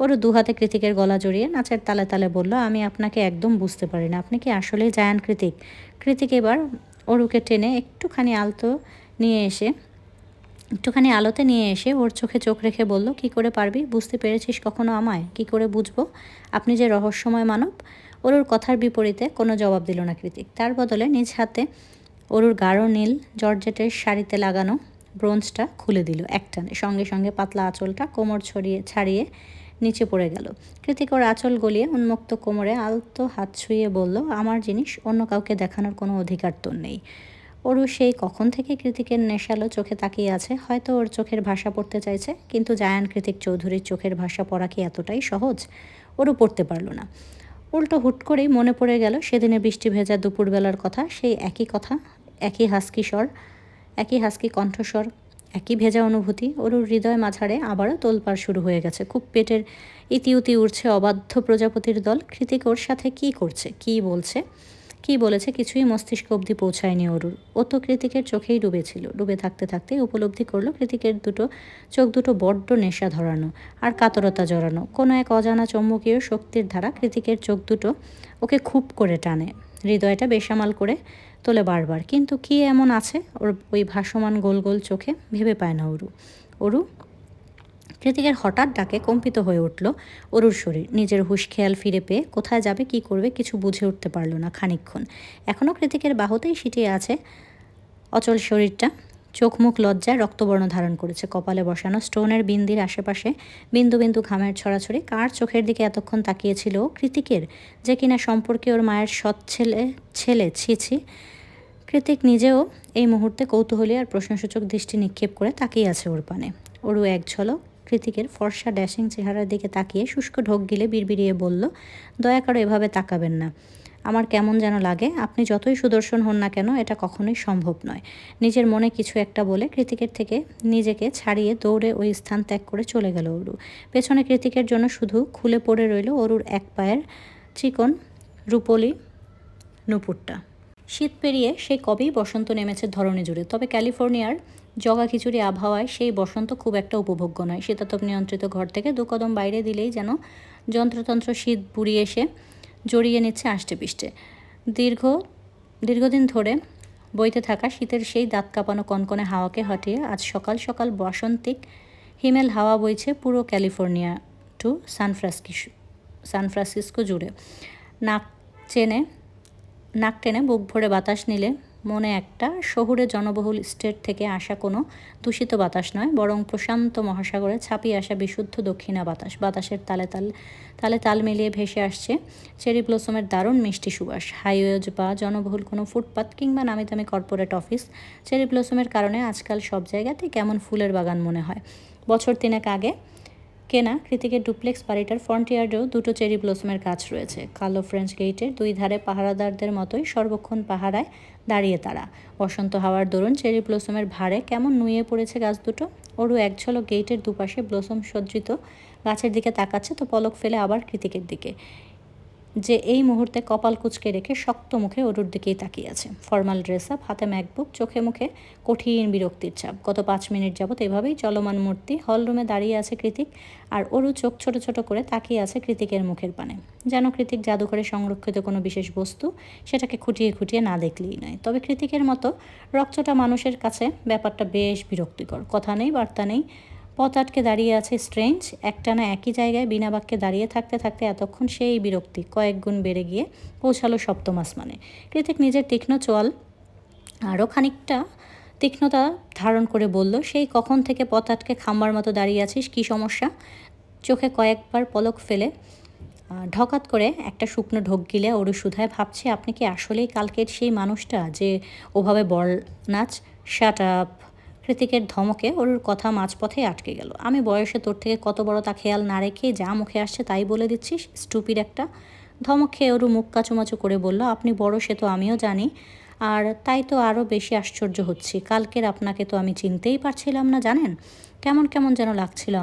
A: ওরও দুহাতে কৃতিকের গলা জড়িয়ে নাচের তালে তালে বলল, আমি আপনাকে একদম বুঝতে পারি না, আপনি কি আসলেই জায়ান কৃতিক? কৃতিক এবার অরুকে টেনে একটুখানি আলোতে নিয়ে এসে ওর চোখে চোখ রেখে বলল, কি করে পারবি? বুঝতে পেরেছিস কখনো আমায়? কি করে বুঝবো আপনি যে রহস্যময় মানব? অরুর কথার বিপরীতে কোনো জবাব দিল না কৃতিক। তার বদলে নিজ হাতে অরুর গাঢ় নীল জর্জেটের শাড়িতে লাগানো ব্রোঞ্জটা খুলে দিল একটানে। সঙ্গে সঙ্গে পাতলা আঁচলটা কোমর ছাড়িয়ে নিচে পড়ে গেল। কৃতিক ওর আঁচল গলিয়ে উন্মুক্ত কোমরে আলতো হাত ছুঁয়ে বলল, আমার জিনিস অন্য কাউকে দেখানোর কোনো অধিকার তোর নেই। অরু সেই কখন থেকে কৃতিকের নেশালো চোখে তাকিয়ে আছে। হয়তো ওর চোখের ভাষা পড়তে চাইছে, কিন্তু জায়ান কৃতিক চৌধুরীর চোখের ভাষা পড়া কি এতটাই সহজ? অরু পড়তে পারল না। উল্টো হুট করেই মনে পড়ে গেল সেদিনে বৃষ্টি ভেজা দুপুরবেলার কথা। সেই একই কথা, একই হাস্কি কণ্ঠস্বর, একই ভেজা অনুভূতি। অরুর হৃদয় মাঝারে আবারও তোলপাড় শুরু হয়ে গেছে। খুব পেটের ইতিউতি উঠছে অবাধ্য প্রজাপতির দল। কৃতিক ওর সাথে কি করছে, কি বলেছে কিছুই মস্তিষ্ক অবধি পৌঁছায়নি অরুর। ও তো কৃতিকের চোখেই ডুবেছিল। ডুবে থাকতে থাকতে উপলব্ধি করলো কৃতিকের চোখ দুটো বড্ড নেশা ধরানো আর কাতরতা জড়ানো। কোনো এক অজানা চৌম্বকীয় শক্তির ধারা কৃতিকের চোখ দুটো ওকে খুব করে টানে, হৃদয়টা বেসামাল করে তোলে বারবার। কিন্তু কি এমন আছে ওর ওই ভাসমান গোল গোল চোখে, ভেবে পায় না অরু। কৃতিকের হঠাৎ ডাকে কম্পিত হয়ে উঠল অরুর শরীর। নিজের হুঁশ খেয়াল ফিরে পেয়ে কোথায় যাবে, কি করবে কিছু বুঝে উঠতে পারল না খানিকক্ষণ। এখনও কৃতিকের বাহুতেই সিটিয়ে আছে অচল শরীরটা। চোখ মুখ লজ্জায় রক্তবর্ণ ধারণ করেছে। কপালে বসানো স্টোনের বিন্দির আশেপাশে বিন্দু বিন্দু ঘামের ছড়াছড়ি। কার চোখের দিকে এতক্ষণ তাকিয়েছিল? কৃতিকের, যে কিনা সম্পর্কে ওর মায়ের সৎ ছেলে। ছি। কৃতিক নিজেও এই মুহূর্তে কৌতূহলী আর প্রশ্নসূচক দৃষ্টি নিক্ষেপ করে তাকিয়ে আছে ওর পানে। ওরও এক ঝলক কৃতিকের ফর্সা ড্যাশিং চেহারার দিকে তাকিয়ে শুষ্ক ঢোক গিলে বিড়বিড়িয়ে বলল, দয়া করে এভাবে তাকাবেন না, আমার কেমন যেন লাগে। আপনি যতই সুদর্শন হন না কেন, এটা কখনোই সম্ভব নয়। নিজের মনে কিছু একটা বলে কৃতিকের থেকে নিজেকে ছাড়িয়ে দৌড়ে ওই স্থান ত্যাগ করে চলে গেল অরু। পেছনে কৃতিকের জন্য শুধু খুলে পড়ে রইল অরুর এক পায়ের চিকন রূপলি নুপুরটা। শীত পেরিয়ে সেই কবেই বসন্ত নেমেছে ধরণী জুড়ে। তবে ক্যালিফোর্নিয়ার জগা খিচুড়ি আবহাওয়ায় সেই বসন্ত খুব একটা উপভোগ্য নয়। শীতাতপ নিয়ন্ত্রিত ঘর থেকে 2 কদম বাইরে দিলেই যেন যন্ত্রতন্ত্র শীত বুড়িয়ে এসে জড়িয়ে নিচ্ছে আষ্টেপৃষ্টে। দীর্ঘদিন ধরে বইতে থাকা শীতের সেই দাঁত কাঁপানো কনকনে হাওয়াকে হটিয়ে আজ সকাল সকাল বসন্তিক হিমেল হাওয়া বইছে পুরো ক্যালিফোর্নিয়া টু সান ফ্রান্সিসকো জুড়ে। নাক টেনে বুক ভরে বাতাস নিলে মনে একটা শহুরে জনবহুল স্টেট থেকে আসা কোনো দূষিত বাতাস নয়, বরং প্রশান্ত মহাসাগরে ছাপিয়ে আসা বিশুদ্ধ দক্ষিণা বাতাস। বাতাসের তালে তাল মিলিয়ে ভেসে আসছে চেরি ব্লসমের দারুণ মিষ্টি সুবাস। হাইওয়েজ বা জনবহুল কোনো ফুটপাত কিংবা নামি দামি কর্পোরেট অফিস, চেরি ব্লসমের কারণে আজকাল সব জায়গাতেই কেমন ফুলের বাগান মনে হয়। বছর 3 আগে কেনা কৃতিকের ডুপ্লেক্স বাড়িটার ফ্রন্ট ইয়ার্ডেও দুটো চেরি ব্লসমের গাছ রয়েছে। কালো ফ্রেঞ্চ গেটের দুই ধারে পাহারাদারদের মতোই সর্বক্ষণ পাহারায় দাঁড়িয়ে তারা। বসন্ত হাওয়ার দরুন চেরি ব্লসমের ভারে কেমন নুয়ে পড়েছে গাছ দুটো। ওরু এক ঝলক গেটের দুপাশে ব্লসম সজ্জিত গাছের দিকে তাকাচ্ছে, তো পলক ফেলে আবার কৃতিকের দিকে, যে এই মুহূর্তে কপাল কুঁচকে রেখে শক্ত মুখে ওরুর দিকেই তাকিয়ে আছে। ফর্মাল ড্রেস আপ, হাতে ম্যাকবুক, চোখে মুখে কঠিন বিরক্তির ছাপ। গত 5 মিনিট যাবৎ এভাবেই চলমান মূর্তি হল রুমে দাঁড়িয়ে আছে কৃতিক, আর ওরু চোখ ছোট ছোট করে তাকিয়ে আছে কৃতিকের মুখের পানে, যেন কৃতিক জাদুঘরে সংরক্ষিত কোনো বিশেষ বস্তু, সেটাকে খুঁটিয়ে খুঁটিয়ে না দেখলেই নয়। তবে কৃতিকের মতো রক্তটা মানুষের কাছে ব্যাপারটা বেশ বিরক্তিকর। কথা নেই, বার্তা নেই, পথ আটকে দাঁড়িয়ে আছে স্ট্রেঞ্জ। একটানা একই জায়গায় বিনা বাক্যে দাঁড়িয়ে থাকতে থাকতে এতক্ষণ সেই বিরক্তি কয়েক গুণ বেড়ে গিয়ে পৌঁছালো সপ্তম আসমানে। কৃতিক নিজের তীক্ষ্ণ চোয়াল আরও খানিকটা তীক্ষ্ণতা ধারণ করে বলল, সেই কখন থেকে পথ আটকে খাম্বার মতো দাঁড়িয়ে আছিস, কী সমস্যা? চোখে কয়েকবার পলক ফেলে ঢকাত করে একটা শুকনো ঢোক গিলে ওরু সুধায়, ভাবছি আপনি কি আসলেই কালকের সেই মানুষটা যে ওভাবে বল নাচ? Shut up! কৃতিকের ধমকে ওরুর কথা মাঝপথেই আটকে গেল। আমি বয়সে তোর থেকে কত বড় তা খেয়াল না রেখে যা মুখে আসছে তাই বলে দিচ্ছিস, স্টুপিড একটা। ধমক খেয়ে ওরু মুখ কাচুমাচু করে বলল, আপনি বড় সে তো আমিও জানি, আর তাই তো আরও বেশি আশ্চর্য হচ্ছি। কালকের আপনাকে তো আমি চিনতেই পারছিলাম না, জানেন? কেমন কেমন যেন লাগছিল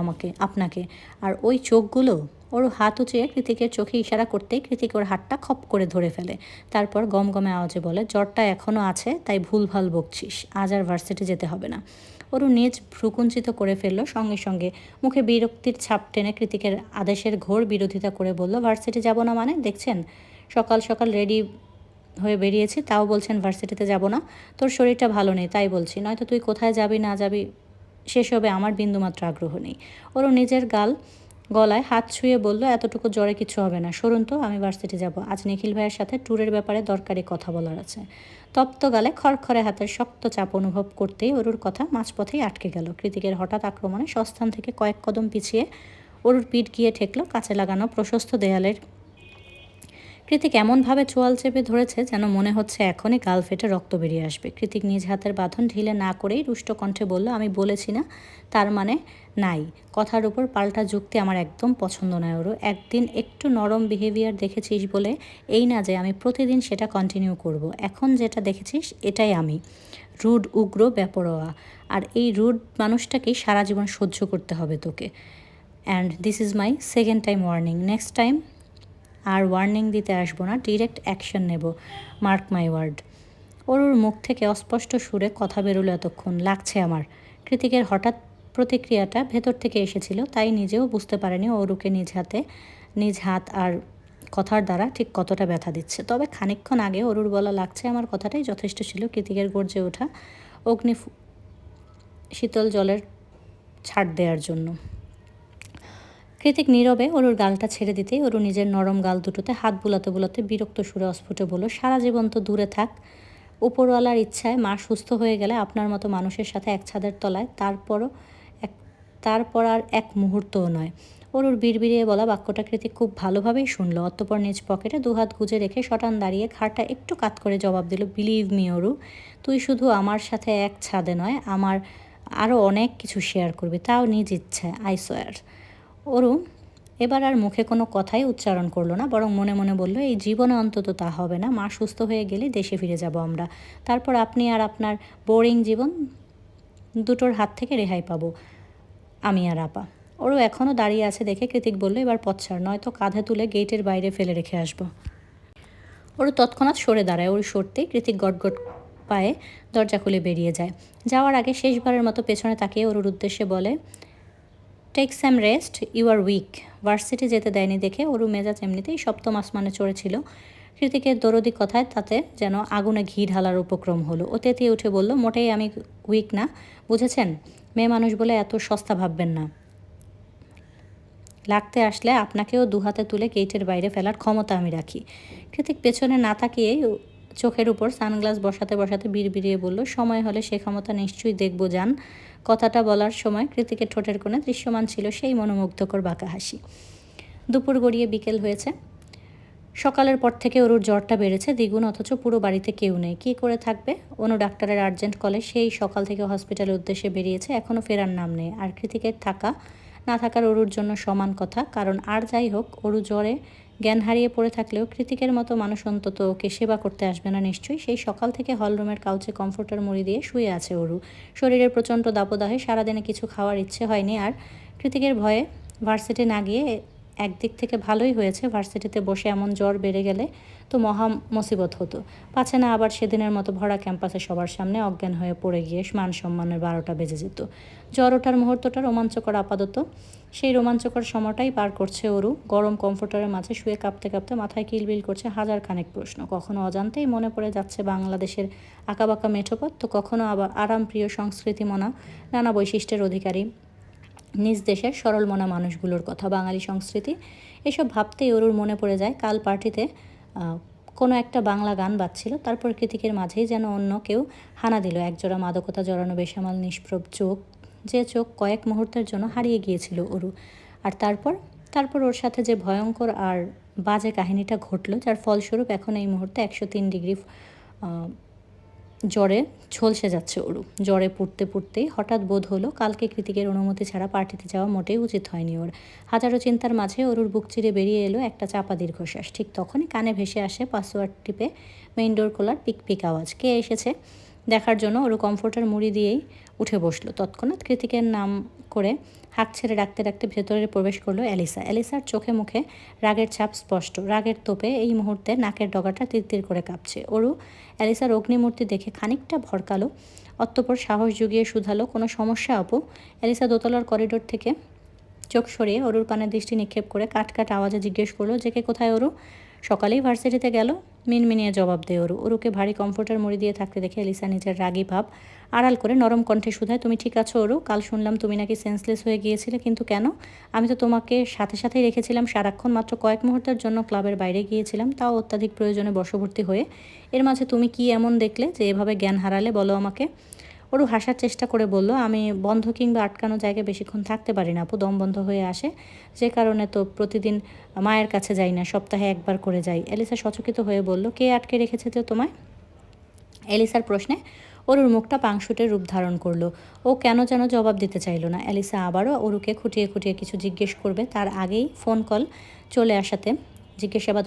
A: আপনাকে। আর ওই চোখগুলো! ওর হাত উঁচিয়ে কৃতিকের চোখে ইশারা করতেই কৃতিক ওর হাতটা খপ করে ধরে ফেলে। তারপর গমগমে আওয়াজে বলে, জ্বরটা এখনও আছে তাই ভুলভাল বকছিস, আজ আর ভার্সিটি যেতে হবে না। ওরু নিজ ভ্রুকুঞ্চিত করে ফেললো, সঙ্গে সঙ্গে মুখে বিরক্তির ছাপ টেনে কৃতিকের আদেশের ঘোর বিরোধিতা করে বলল, ভার্সিটি যাব না মানে? দেখছেন সকাল সকাল রেডি হয়ে বেরিয়েছি, তাও বলছেন ভার্সিটিতে যাব না? তোর শরীরটা ভালো নেই তাই বলছি, নয়তো তুই কোথায় যাবি না যাবি সেসবে আমার বিন্দুমাত্র আগ্রহ নেই। ওরও নিজের গলায় হাত ছুঁয়ে বলল, এতটুকু জ্বরে কিছু হবে না, সরুন তো, আমি ভার্সিটি যাব। আজ নিখিল ভাইয়ের সাথে ট্যুরের ব্যাপারে দরকারি কথা বলার আছে। তপ্ত গালে খড়খড়ে হাতের শক্ত চাপ অনুভব করতেই ওরুর কথা মাঝপথেই আটকে গেল। কৃতিকের হঠাৎ আক্রমণে সস্থান থেকে কয়েক কদম পিছিয়ে ওরুর পিঠ গিয়ে ঠেকল কাছে লাগানো প্রশস্ত দেয়ালের। কৃতিক এমনভাবে চোয়াল চেপে ধরেছে যেন মনে হচ্ছে এখনই গাল ফেটে রক্ত বেরিয়ে আসবে। কৃতিক নিজ হাতের বাঁধন ঢিলে না করেই রুষ্ট কণ্ঠে বলল, আমি বলেছি না তার মানে নাই। কথার উপর পাল্টা যুক্তি আমার একদম পছন্দ নয় ওরু। একদিন একটু নরম বিহেভিয়ার দেখেছিস বলে এই না যে আমি প্রতিদিন সেটা কন্টিনিউ করব। এখন যেটা দেখেছিস এটাই আমি, রুড, উগ্র, বেপরোয়া। আর এই রুড মানুষটাকেই সারা জীবন সহ্য করতে হবে তোকে। And this is my second time warning. Next time আর ওয়ার্নিং দিতে আসবো না, ডিরেক্ট অ্যাকশন নেব, মার্ক মাই ওয়ার্ড। ওর মুখ থেকে অস্পষ্ট সুরে কথা বেরোলো, এতক্ষণ লাগছে আমার। কৃতিকের হঠাৎ প্রতিক্রিয়াটা ভেতর থেকে এসেছিল, তাই নিজেও বুঝতে পারেনি ওরুকে নিজ হাত আর কথার দ্বারা ঠিক কতটা ব্যথা দিচ্ছে। তবে খানিকক্ষণ আগে ওরুর বলা লাগছে আমার কথাটাই যথেষ্ট ছিল কৃতিকের গর্জে ওঠা শীতল জলের ছাড় দেওয়ার জন্য। কৃতিক নীরবে ওরুর গালটা ছেড়ে দিতেই ওরু নিজের নরম গাল দুটোতে হাত বুলাতে বুলাতে বিরক্ত সুরে অস্ফুটে বলল, সারা জীবন তো দূরে থাক, উপরওয়ালার ইচ্ছায় মা সুস্থ হয়ে গেলে আপনার মতো মানুষের সাথে এক ছাদের তলায়, তারপর আর এক মুহূর্তও নয়। ওরুর বিড়বিড়িয়ে বলা বাক্যটা কৃতিক খুব ভালোভাবেই শুনলো। অতঃপর নিজ পকেটে দুহাত গুজে রেখে শটান দাঁড়িয়ে ঘাড়টা একটু কাত করে জবাব দিল, বিলিভ মি ওরু, তুই শুধু আমার সাথে এক ছাদে নয়, আমার আরও অনেক কিছু শেয়ার করবি, তাও নিজ ইচ্ছায়, আই সোয়ার। ওরু এবার আর মুখে কোনো কথাই উচ্চারণ করলো না, বরং মনে মনে বলল, এই জীবনে অন্তত তা হবে না, মা সুস্থ হয়ে গেলে দেশে ফিরে যাব আমরা। তারপর আপনি আর আপনার বোরিং জীবন দুটোর হাত থেকে রেহাই পাবো আমি আর আপা। ওরও এখনও দাঁড়িয়ে আছে দেখে কৃতিক বলল, এবার পথ ছাড়, নয়তো কাঁধে তুলে গেটের বাইরে ফেলে রেখে আসবো। ওরও তৎক্ষণাৎ সরে দাঁড়ায়। ওর সরতেই কৃতিক গটগট পায়ে দরজা খুলে বেরিয়ে যায়। যাওয়ার আগে শেষবারের মতো পেছনে তাকিয়ে ওর উদ্দেশ্যে বলে, take some rest, you are weak. Varsity যেতে দেয়নি দেখে ওরু মেজাজ এমনিতেই সপ্তম আসমানে চড়েছিল। কৃতিকের দরদি কথায় তাতে যেন আগুনে ঘি ঢালার উপক্রম হলো। ও তেতিয়ে উঠে বলল, মোটেই আমি উইক না, বুঝেছেন? মেয়ে মানুষ বলে এত সস্তা ভাববেন না। লাগতে আসলে আপনাকেও দুহাতে তুলে গেটের বাইরে ফেলার ক্ষমতা আমি রাখি। কৃতিক পেছনে না তাকিয়ে চোখের উপর সানগ্লাস বসাতে বসাতে বিড়বিড়িয়ে বলল, সময় হলে সে ক্ষমতা নিশ্চয়ই দেখব যান। কথাটা বলার সময় কৃতিকের ঠোঁটের কোণে দৃশ্যমান ছিল সেই মনোমুগ্ধকর বাঁকা হাসি। দুপুর গড়িয়ে বিকেল হয়েছে। সকালের পর থেকে ওর জ্বরটা বেড়েছে দ্বিগুণ, অথচ পুরো বাড়িতে কেউ নেই। কী করে থাকবে? অনু ডাক্তারের আর্জেন্ট কলে সেই সকাল থেকে হসপিটালের উদ্দেশ্যে বেরিয়েছে, এখনও ফেরার নাম নেই। আর কৃতিকের থাকা না থাকার অরুর জন্য সমান কথা। কারণ আর যাই হোক, অরু জ্বরে জ্ঞান হারিয়ে পড়ে থাকলেও কৃতিকের মতো মানুষ অন্তত ওকে সেবা করতে আসবে না নিশ্চয়ই। সেই সকাল থেকে হলরুমের কাউচে কমফোর্টার মুড়ি দিয়ে শুয়ে আছে অরু। শরীরের প্রচণ্ড দাবদাহে সারাদিনে কিছু খাওয়ার ইচ্ছে হয়নি আর। কৃতিকের ভয়ে ভার্সিটি না গিয়ে একদিক থেকে ভালোই হয়েছে, ভার্সিটিতে বসে এমন জ্বর বেড়ে গেলে তো মহা মুসিবত হতো। পাছে না আবার সেদিনের মতো ভরা ক্যাম্পাসে সবার সামনে অজ্ঞান হয়ে পড়ে গিয়ে মান সম্মানের 12টা বেজে যেত। জ্বর ওঠার মুহূর্তটা রোমাঞ্চকর আপাতত। সেই রোমাঞ্চকর সময়টাই পার করছে অরু। গরম কমফোর্টারের মাঝে শুয়ে কাঁপতে কাঁপতে মাথায় কিলবিল করছে হাজার খানেক প্রশ্ন। কখনো অজান্তেই মনে পড়ে যাচ্ছে বাংলাদেশের আঁকাবাঁকা মেঠোপথ, তো কখনো আবার আরামপ্রিয় সংস্কৃতিমনা নানা বৈশিষ্ট্যের অধিকারী নিজ দেশের সরল মনা মানুষগুলোর কথা, বাঙালি সংস্কৃতি। এসব ভাবতেই অরুর মনে পড়ে যায় কাল পার্টিতে কোনো একটা বাংলা গান বাজছিল, তারপর কৃতিকের মাঝেই যেন অন্য কেউ হানা দিল। একজোড়া মাদকতা জড়ানো বেসামাল নিষ্প্রভ চোখ, যে চোখ কয়েক মুহূর্তের জন্য হারিয়ে গিয়েছিল অরু। আর তারপর ওর সাথে যে ভয়ঙ্কর আর বাজে কাহিনীটা ঘটলো, যার ফলস্বরূপ এখন এই মুহূর্তে 103 ডিগ্রি জ্বরে ঝলসে যাচ্ছে অরু। জ্বরে পুড়তেই হঠাৎ বোধ হলো কালকে কৃতিকের অনুমতি ছাড়া পার্টিতে যাওয়া মোটেই উচিত হয়নি ওর। হাজারো চিন্তার মাঝে অরুর বুক চিরে বেরিয়ে এলো একটা চাপা দীর্ঘশ্বাস। ঠিক তখনই কানে ভেসে আসে পাসওয়ার্ড টিপে মেইন ডোর খোলার পিক আওয়াজ। কে এসেছে দেখার জন্য অরু কমফোর্টার মুড়ি দিয়েই উঠে বসলো। তৎক্ষণাৎ কৃতিকের নাম করে হাঁক ছেড়ে ডাকতে ডাকতে ভেতরে প্রবেশ করলো এলিসা। এলিসার চোখে মুখে রাগের ছাপ স্পষ্ট। রাগের তোপে এই মুহূর্তে নাকের ডগাটা তিরতির করে কাঁপছে। অরু এলিসার অগ্নিমূর্তি দেখে খানিকটা ভরকালো, অতঃপর সাহস জুগিয়ে শুধালো, কোনো সমস্যা আপু? এলিসা দোতলার করিডোর থেকে চোখ সরিয়ে অরুর পানে দৃষ্টি নিক্ষেপ করে কাট আওয়াজে জিজ্ঞেস করলো, যে কে কোথায় অরু? সকালেই ভার্সিটিতে গেল, মিনমিনিয়ে জবাব দেয় অরু। অরুকে ভারী কমফোর্টার মুড়ি দিয়ে থাকতে দেখে এলিসা নিজের রাগী ভাব আড়াল করে নরম কণ্ঠে শুধায়, তুমি ঠিক আছো অরু? কাল শুনলাম তুমি নাকি সেন্সলেস হয়ে গিয়েছিলে, কিন্তু কেন? আমি তো তোমাকে সাথেই রেখেছিলাম সারাক্ষণ, মাত্র কয়েক মুহূর্তের জন্য ক্লাবের বাইরে গিয়েছিলাম, তাও অত্যাধিক প্রয়োজনে বশবর্তী হয়ে। এর মাঝে তুমি কি এমন দেখলে যে এভাবে জ্ঞান হারালে, বলো আমাকে? ওরও হাসার চেষ্টা করে বলল, আমি বন্ধ কিংবা আটকানো জায়গায় বেশিক্ষণ থাকতে পারি না আপু, দম বন্ধ হয়ে আসে, যে কারণে তো প্রতিদিন মায়ের কাছে যাই না, সপ্তাহে একবার করে যাই। এলিসা সচকিত হয়ে বলল, কে আটকে রেখেছে তো তোমায়? এলিসার প্রশ্নে অরুর মুখটা পাংশুটের রূপ ধারণ করলো। ও কেন যেন জবাব দিতে চাইল না। এলিসা আবারও অরুকে খুঁটিয়ে কিছু জিজ্ঞেস করবে, তার আগেই ফোন কল চলে আসাতে জিজ্ঞাসাবাদ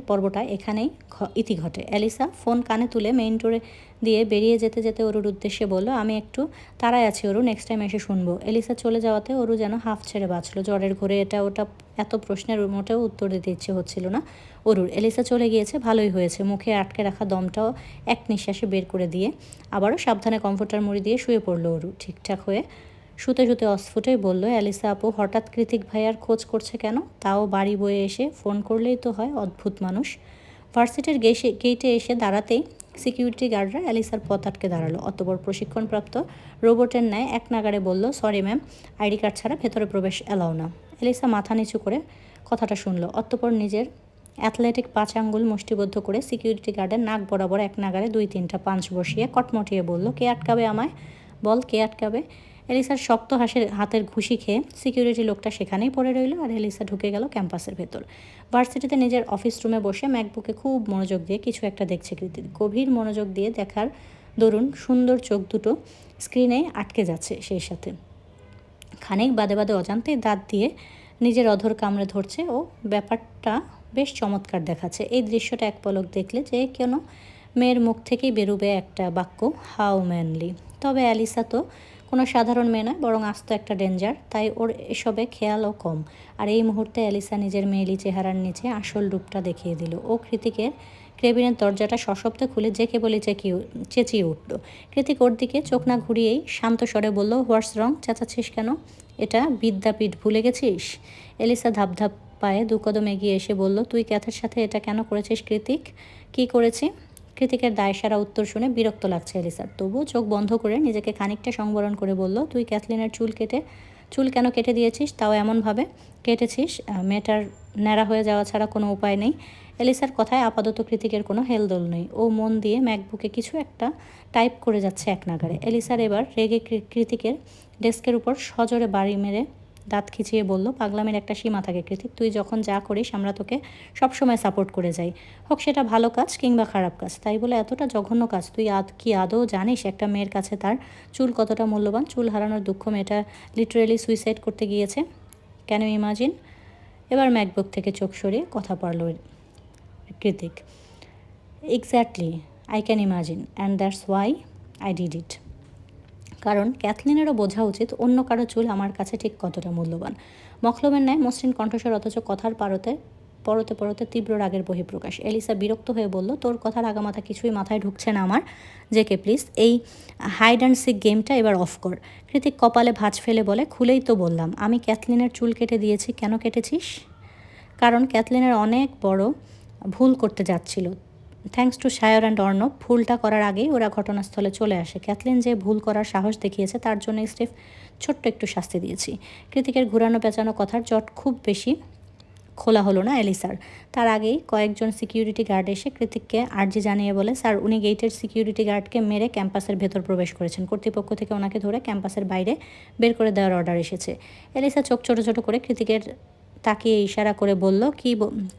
A: পর্বটা এখানেই ইতি ঘটে। এলিসা ফোন কানে তুলে মেইন ডোরে দিয়ে বেরিয়ে যেতে যেতে অরুর উদ্দেশ্যে বলল, আমি একটু তাড়ায় আছি অরু, নেক্সট টাইম এসে শুনবো। এলিসা চলে যাওয়াতে অরু যেন হাফ ছেড়ে বাঁচলো। জ্বরের ঘোরে এটা ওটা এত প্রশ্নের মোটেও উত্তর দিতে ইচ্ছে হচ্ছিল না অরুর। এলিসা চলে গিয়েছে, ভালোই হয়েছে। মুখে আটকে রাখা দমটাও এক নিঃশ্বাসে বের করে দিয়ে আবারও সাবধানে কমফোর্টার মুড়ি দিয়ে শুয়ে পড়লো অরু। ঠিকঠাক হয়ে শুতে অস্ফুটেই বলল, অ্যালিসা আপু হঠাৎ কৃতিক ভাইয়ার খোঁজ করছে কেন? তাও বাড়ি বয়ে এসে, ফোন করলেই তো হয়, অদ্ভুত মানুষ। ভার্সিটির গেটে এসে দাঁড়াতেই সিকিউরিটি গার্ডরা অ্যালিসার পথ আটকে দাঁড়ালো। অতঃপর প্রশিক্ষণপ্রাপ্ত রোবটের ন্যায় এক নাগারে বলল, সরি ম্যাম, আইডি কার্ড ছাড়া ভেতরে প্রবেশ এলাও না। অ্যালিসা মাথা নিচু করে কথাটা শুনল। অতঃপর নিজের অ্যাথলেটিক 5 আঙ্গুল মুষ্টিবদ্ধ করে সিকিউরিটি গার্ডের নাক বরাবর এক নাগারে 2-3টা পাঞ্চ বসিয়ে কটমটিয়ে বলল, কে আটকাবে আমায়? বল, কে আটকাবে? এলিসার শক্ত হাতের ঘুষি খেয়ে সিকিউরিটি লোকটা সেখানেই পড়ে রইল আর এলিসা ঢুকে গেল ক্যাম্পাসের ভেতর। ভার্সিটিতে নিজের অফিস রুমে বসে ম্যাকবুকে খুব মনোযোগ দিয়ে কিছু একটা দেখছে কৃতি। গভীর মনোযোগ দিয়ে দেখার দরুন সুন্দর চোখ দুটো স্ক্রিনে আটকে যাচ্ছে। সেই সাথে খানিক বাদে অজান্তেই দাঁত দিয়ে নিজের অধর কামড়ে ধরছে ও ব্যাপারটা বেশ চমৎকার দেখাচ্ছে। এই দৃশ্যটা এক পলক দেখলে যে কেন মেয়ের মুখ থেকেই বেরোবে একটা বাক্য, হাউ ম্যানলি। তবে অ্যালিসা তো কোনো সাধারণ মেয়ে নয়, বরং আস্ত একটা ডেঞ্জার, তাই ওর এসবে খেয়ালও কম। আর এই মুহূর্তে অ্যালিসা নিজের মেয়েলি চেহারার নিচে আসল রূপটা দেখিয়ে দিল। ও কৃতিকের কেবিনের দরজাটা সশব্দে খুলে যে কেবলই চেঁচিয়ে উঠল। কৃতিক ওর দিকে চোখ না ঘুরিয়েই শান্ত স্বরে বলল, হোয়াটস রং? চেঁচাচ্ছিস কেন? এটা বিদ্যাপীঠ ভুলে গেছিস? এলিসা ধাপ পায়ে 2 কদম এগিয়ে এসে বলল, তুই ক্যাথের সাথে এটা কেন করেছিস কৃতিক? কি করেছি? কৃতিকের দায়সারা উত্তর শুনে বিরক্ত লাগছে এলিসার। তবুও চোখ বন্ধ করে নিজেকে খানিকটা সংবরণ করে বলল, তুই ক্যাথলিনের চুল কেন কেটে দিয়েছিস? তাও এমনভাবে কেটেছিস মেয়েটার ন্যাড়া হয়ে যাওয়া ছাড়া কোনো উপায় নেই। এলিসার কথায় আপাতত কৃতিকের কোনো হেলদোল নেই। ও মন দিয়ে ম্যাকবুকে কিছু একটা টাইপ করে যাচ্ছে এক নাগারে। এলিসার এবার রেগে কৃতিকের ডেস্কের উপর সজোরে বাড়ি মেরে দাঁত খিচিয়ে বলল, পাগলামের একটা সীমা থাকে কৃতিক, তুই যখন যা করিস আমরা তোকে সবসময় সাপোর্ট করে যাই, হোক সেটা ভালো কাজ কিংবা খারাপ কাজ। তাই বলে এতটা জঘন্য কাজ তুই কি আদৌ জানিস একটা মেয়ের কাছে তার চুল কতটা মূল্যবান? চুল হারানোর দুঃখ মেয়েটা লিটারেলি সুইসাইড করতে গিয়েছে। Can you imagine? এবার ম্যাকবুক থেকে চোখ সরিয়ে কথা পারল Kritik. Exactly, I can imagine and that's why I did it. কারণ ক্যাথলিনেরও বোঝা উচিত অন্য কারো চুল আমার কাছে ঠিক কতটা মূল্যবান। মখলমের ন্যায় মসৃণ কণ্ঠস্বর, অথচ কথার পরতে পরতে তীব্র রাগের বহিঃপ্রকাশ। এলিসা বিরক্ত হয়ে বলল, তোর কথার আগামাথা কিছুই মাথায় ঢুকছে না আমার। জেকে প্লিজ, এই হাইড অ্যান্ড সিক গেমটা এবার অফ কর। কৃতিক কপালে ভাঁজ ফেলে বলে, খুলেই তো বললাম, আমি ক্যাথলিনের চুল কেটে দিয়েছি। কেন কেটেছিস? কারণ ক্যাথলিনের অনেক বড় ভুল করতে যাচ্ছিল। Thanks to Sayar and Arnab, ভুলটা করার আগেই ওরা ঘটনাস্থলে চলে আসে। ক্যাথলিন যে ভুল করার সাহস দেখিয়েছে তার জন্য স্রেফ ছোট্ট একটু শাস্তি দিয়েছি। কৃতিকের ঘুরানো পেঁচানো কথার জট খুব বেশি খোলা হলো না এলিসার। তার আগেই কয়েকজন সিকিউরিটি গার্ড এসে কৃতিককে আর্জি জানিয়ে বলে, স্যার, উনি গেটের সিকিউরিটি গার্ডকে মেরে ক্যাম্পাসের ভেতর প্রবেশ করেছেন। কর্তৃপক্ষ থেকে ওনাকে ধরে ক্যাম্পাসের বাইরে বের করে দেওয়ার অর্ডার এসেছে। এলিসা চোখ ছোটো ছোটো করে কৃতিকের তাকিয়ে ইশারা করে বলল,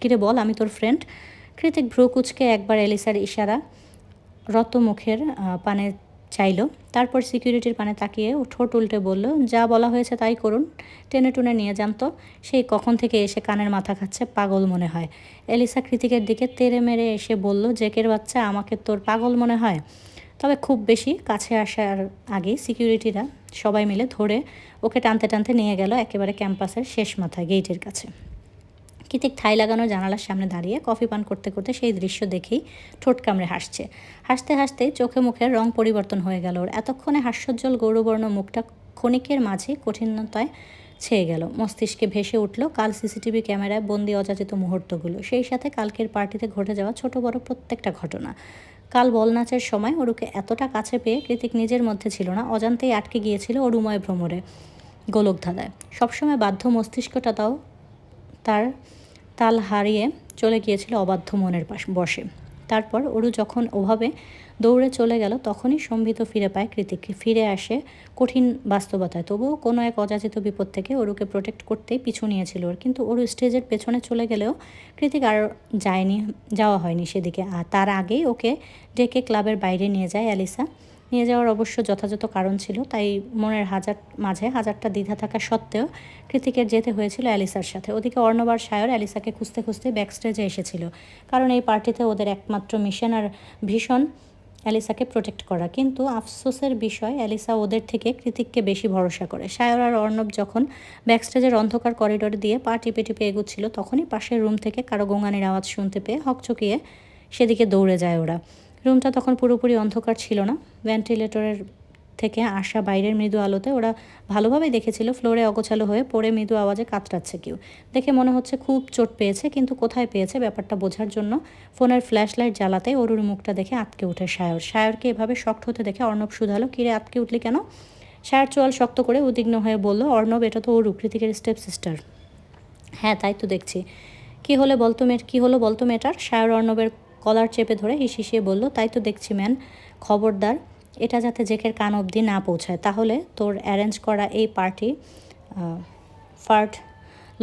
A: কিরে বল, আমি তোর ফ্রেন্ড। কৃতিক ভ্রু কুচকে একবার এলিসার ইশারা রত মুখের পানে চাইল, তারপর সিকিউরিটির পানে তাকিয়ে ঠোঁট উল্টে বলল, যা বলা হয়েছে তাই করুন, টেনে টুনে নিয়ে যান তো। সেই কখন থেকে এসে কানের মাথা খাচ্ছে, পাগল মনে হয়। এলিসা কৃতিকের দিকে তেড়ে মেরে এসে বলল, জেকের বাচ্চা, আমাকে তোর পাগল মনে হয়? তবে খুব বেশি কাছে আসার আগে সিকিউরিটিরা সবাই মিলে ধরে ওকে টানতে টানতে নিয়ে গেল একেবারে ক্যাম্পাসের শেষ মাথায়, গেটের কাছে। কৃতিক ঠাই লাগানো জানালার সামনে দাঁড়িয়ে কফি পান করতে করতে সেই দৃশ্য দেখেই ঠোঁট কামড়ে হাসছে। হাসতে হাসতে চোখে মুখের রং পরিবর্তন হয়ে গেল ওর। এতক্ষণে হাস্যোজ্জ্বল গৌরবর্ণ মুখটা ক্ষণিকের মাঝে কঠিনতায় ছেয়ে গেল। মস্তিষ্কে ভেসে উঠল কাল সিসিটিভি ক্যামেরায় বন্দি অযাচিত মুহূর্তগুলো, সেই সাথে কালকের পার্টিতে ঘটে যাওয়া ছোট বড় প্রত্যেকটা ঘটনা। কাল বল নাচের সময় ওরুকে এতটা কাছে পেয়ে কৃতিক নিজের মধ্যে ছিল না, অজান্তেই আটকে গিয়েছিল ওরুময় ভ্রমরে, গোলকধাঁধায়। সবসময় বাধ্য মস্তিষ্কটাও তার তাল হারিয়ে চলে গিয়েছিল অবাধ্য মনের বসে। তারপর ওরু যখন ওভাবে দৌড়ে চলে গেল, তখনই সম্ভিত ফিরে পায় কৃতিক। ফিরে আসে কঠিন বাস্তবতায়। তবুও কোনো এক অযাচিত বিপদ থেকে ওরুকে প্রোটেক্ট করতেই পিছু নিয়েছিল ওর। কিন্তু ওরু স্টেজের পেছনে চলে গেলেও কৃতিক আর যাওয়া হয়নি সেদিকে। আর তার আগেই ওকে ডেকে ক্লাবের বাইরে নিয়ে যায় এলিসা। নিয়ে যাওয়ার অবশ্য যথাযথ কারণ ছিল, তাই মনের মাঝে হাজারটা দ্বিধা থাকা সত্ত্বেও কৃতিকের যেতে হয়েছিল এলিসার সাথে। ওদিকে অর্ণব আর সায়র এলিসাকে খুঁজতে খুঁজতে ব্যাকস্টেজে এসেছিল, কারণ এই পার্টিতে ওদের একমাত্র মিশন আর ভীষণ এলিসাকে প্রোটেক্ট করা। কিন্তু আফসোসের বিষয়, এলিসা ওদের থেকে কৃতিককে বেশি ভরসা করে। সায়র আর অর্ণব যখন ব্যাকস্টেজের অন্ধকার করিডোর দিয়ে পা টিপে টিপে এগুচ্ছিল, তখনই পাশের রুম থেকে কারো গোঙানির আওয়াজ শুনতে পেয়ে হকচকিয়ে সেদিকে দৌড়ে যায় ওরা। রুমটা তখন পুরোপুরি অন্ধকার ছিল না। ভেন্টিলেটরের থেকে আসা বাইরের মৃদু আলোতে ওরা ভালোভাবেই দেখেছিল ফ্লোরে অগোছালো হয়ে পড়ে মৃদু আওয়াজে কাতরাচ্ছে কেউ। দেখে মনে হচ্ছে খুব চোট পেয়েছে, কিন্তু কোথায় পেয়েছে ব্যাপারটা বোঝার জন্য ফোনের ফ্ল্যাশ লাইট জ্বালাতে অরুর মুখটা দেখে আটকে ওঠে সায়র। সায়রকে এভাবে শক্ত হতে দেখে অর্ণব শুধালো, কিরে আটকে উঠলি কেন? সায়র চোয়াল শক্ত করে উদ্বিগ্ন হয়ে বলল, অর্ণব, এটা তো অরু, কৃতিকের স্টেপ সিস্টার। হ্যাঁ, তাই তো দেখছি। কী হলো বলতো মেয়েটার? সায়র অর্ণবের কলার চেপে ধরে হিসিয়ে বলল, তাই তো দেখছি ম্যান, খবরদার এটা যাতে জেকের কান অবধি না পৌঁছায়, তাহলে তোর অ্যারেঞ্জ করা এই পার্টি ফার্ট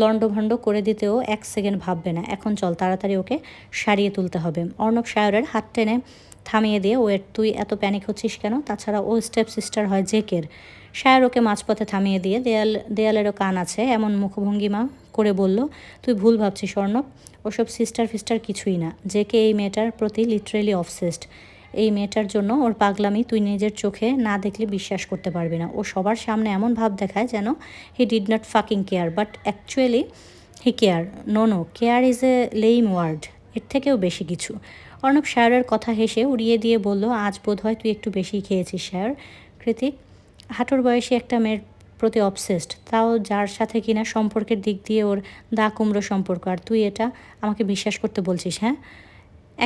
A: লণ্ডভণ্ড করে দিতেও এক সেকেন্ড ভাববে না। এখন চল, তাড়াতাড়ি ওকে সারিয়ে তুলতে হবে। অর্ণব সায়রের হাত টেনে থামিয়ে দিয়ে, ওয়েট, তুই এত প্যানিক হচ্ছিস কেন? তাছাড়া ও স্টেপ সিস্টার হয় জেকের। সায়র ওকে মাঝপথে থামিয়ে দিয়ে দেয়ালেরও কান আছে এমন মুখভঙ্গিমা করে বলল, তুই ভুল ভাবছিস অর্ণব, ওসব সিস্টার ফিস্টার কিছুই না। জেকে এই মেয়েটার প্রতি লিটারেলি অবসেসড। এই মেয়েটার জন্য ওর পাগলামি তুই নিজের চোখে না দেখলে বিশ্বাস করতে পারবি না। ও সবার সামনে এমন ভাব দেখায় যেন he did not fucking care, but actually he care. No, care is a lame word, এর থেকেও বেশি কিছু। অর্ণব সায়রের কথা হেসে উড়িয়ে দিয়ে বলল, আজ বোধ হয় তুই একটু বেশি খেয়েছিস সায়র। কৃতিক হাঁটুর বয়সী একটা মেয়ের প্রতি অবসেসড, তাও যার সাথে কিনা সম্পর্কের দিক দিয়ে ওর দা কুমড়ো সম্পর্ক, আর তুই এটা আমাকে বিশ্বাস করতে বলছিস? হ্যাঁ।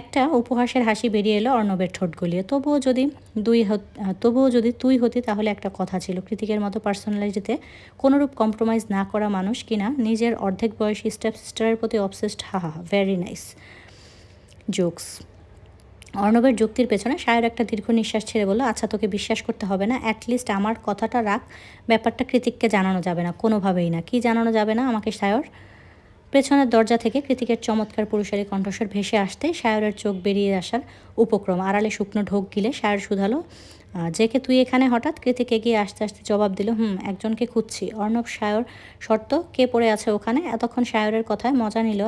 A: একটা উপহাসের হাসি বেরিয়ে এলো অর্ণবের ঠোঁট গলিয়ে। তবুও যদি তুই হতি তাহলে একটা কথা ছিল, কৃতিকের মতো পার্সোনালিটিতে কোনোরূপ কম্প্রোমাইজ না করা মানুষ কিনা নিজের অর্ধেক বয়সী স্টেপ সিস্টারের প্রতি অবসেসড। হা, ভেরি নাইস জোকস। অর্ণবের যুক্তির পেছনে সায়র একটা দীর্ঘ নিঃশ্বাস ছেড়ে বলল, আচ্ছা, তোকে বিশ্বাস করতে হবে না, অ্যাটলিস্ট আমার কথাটা রাখ। ব্যাপারটা কৃতিককে জানানো যাবে না, কোনোভাবেই না। কি জানানো যাবে না আমাকে সায়র? পেছনের দরজা থেকে কৃতিকের চমৎকার পুরুষালী কণ্ঠস্বর ভেসে আসতে সায়রের চোখ বেরিয়ে আসার উপক্রম। আড়ালে শুকনো ঢোক গিলে সায়র শুধালো, যে তুই এখানে হঠাৎ? কৃতিক এগিয়ে আসতে আসতে জবাব দিল, একজনকে খুঁজছি। অর্ণব সায়র শর্ত, কে পড়ে আছে ওখানে? এতক্ষণ সায়রের কথায় মজা নিল,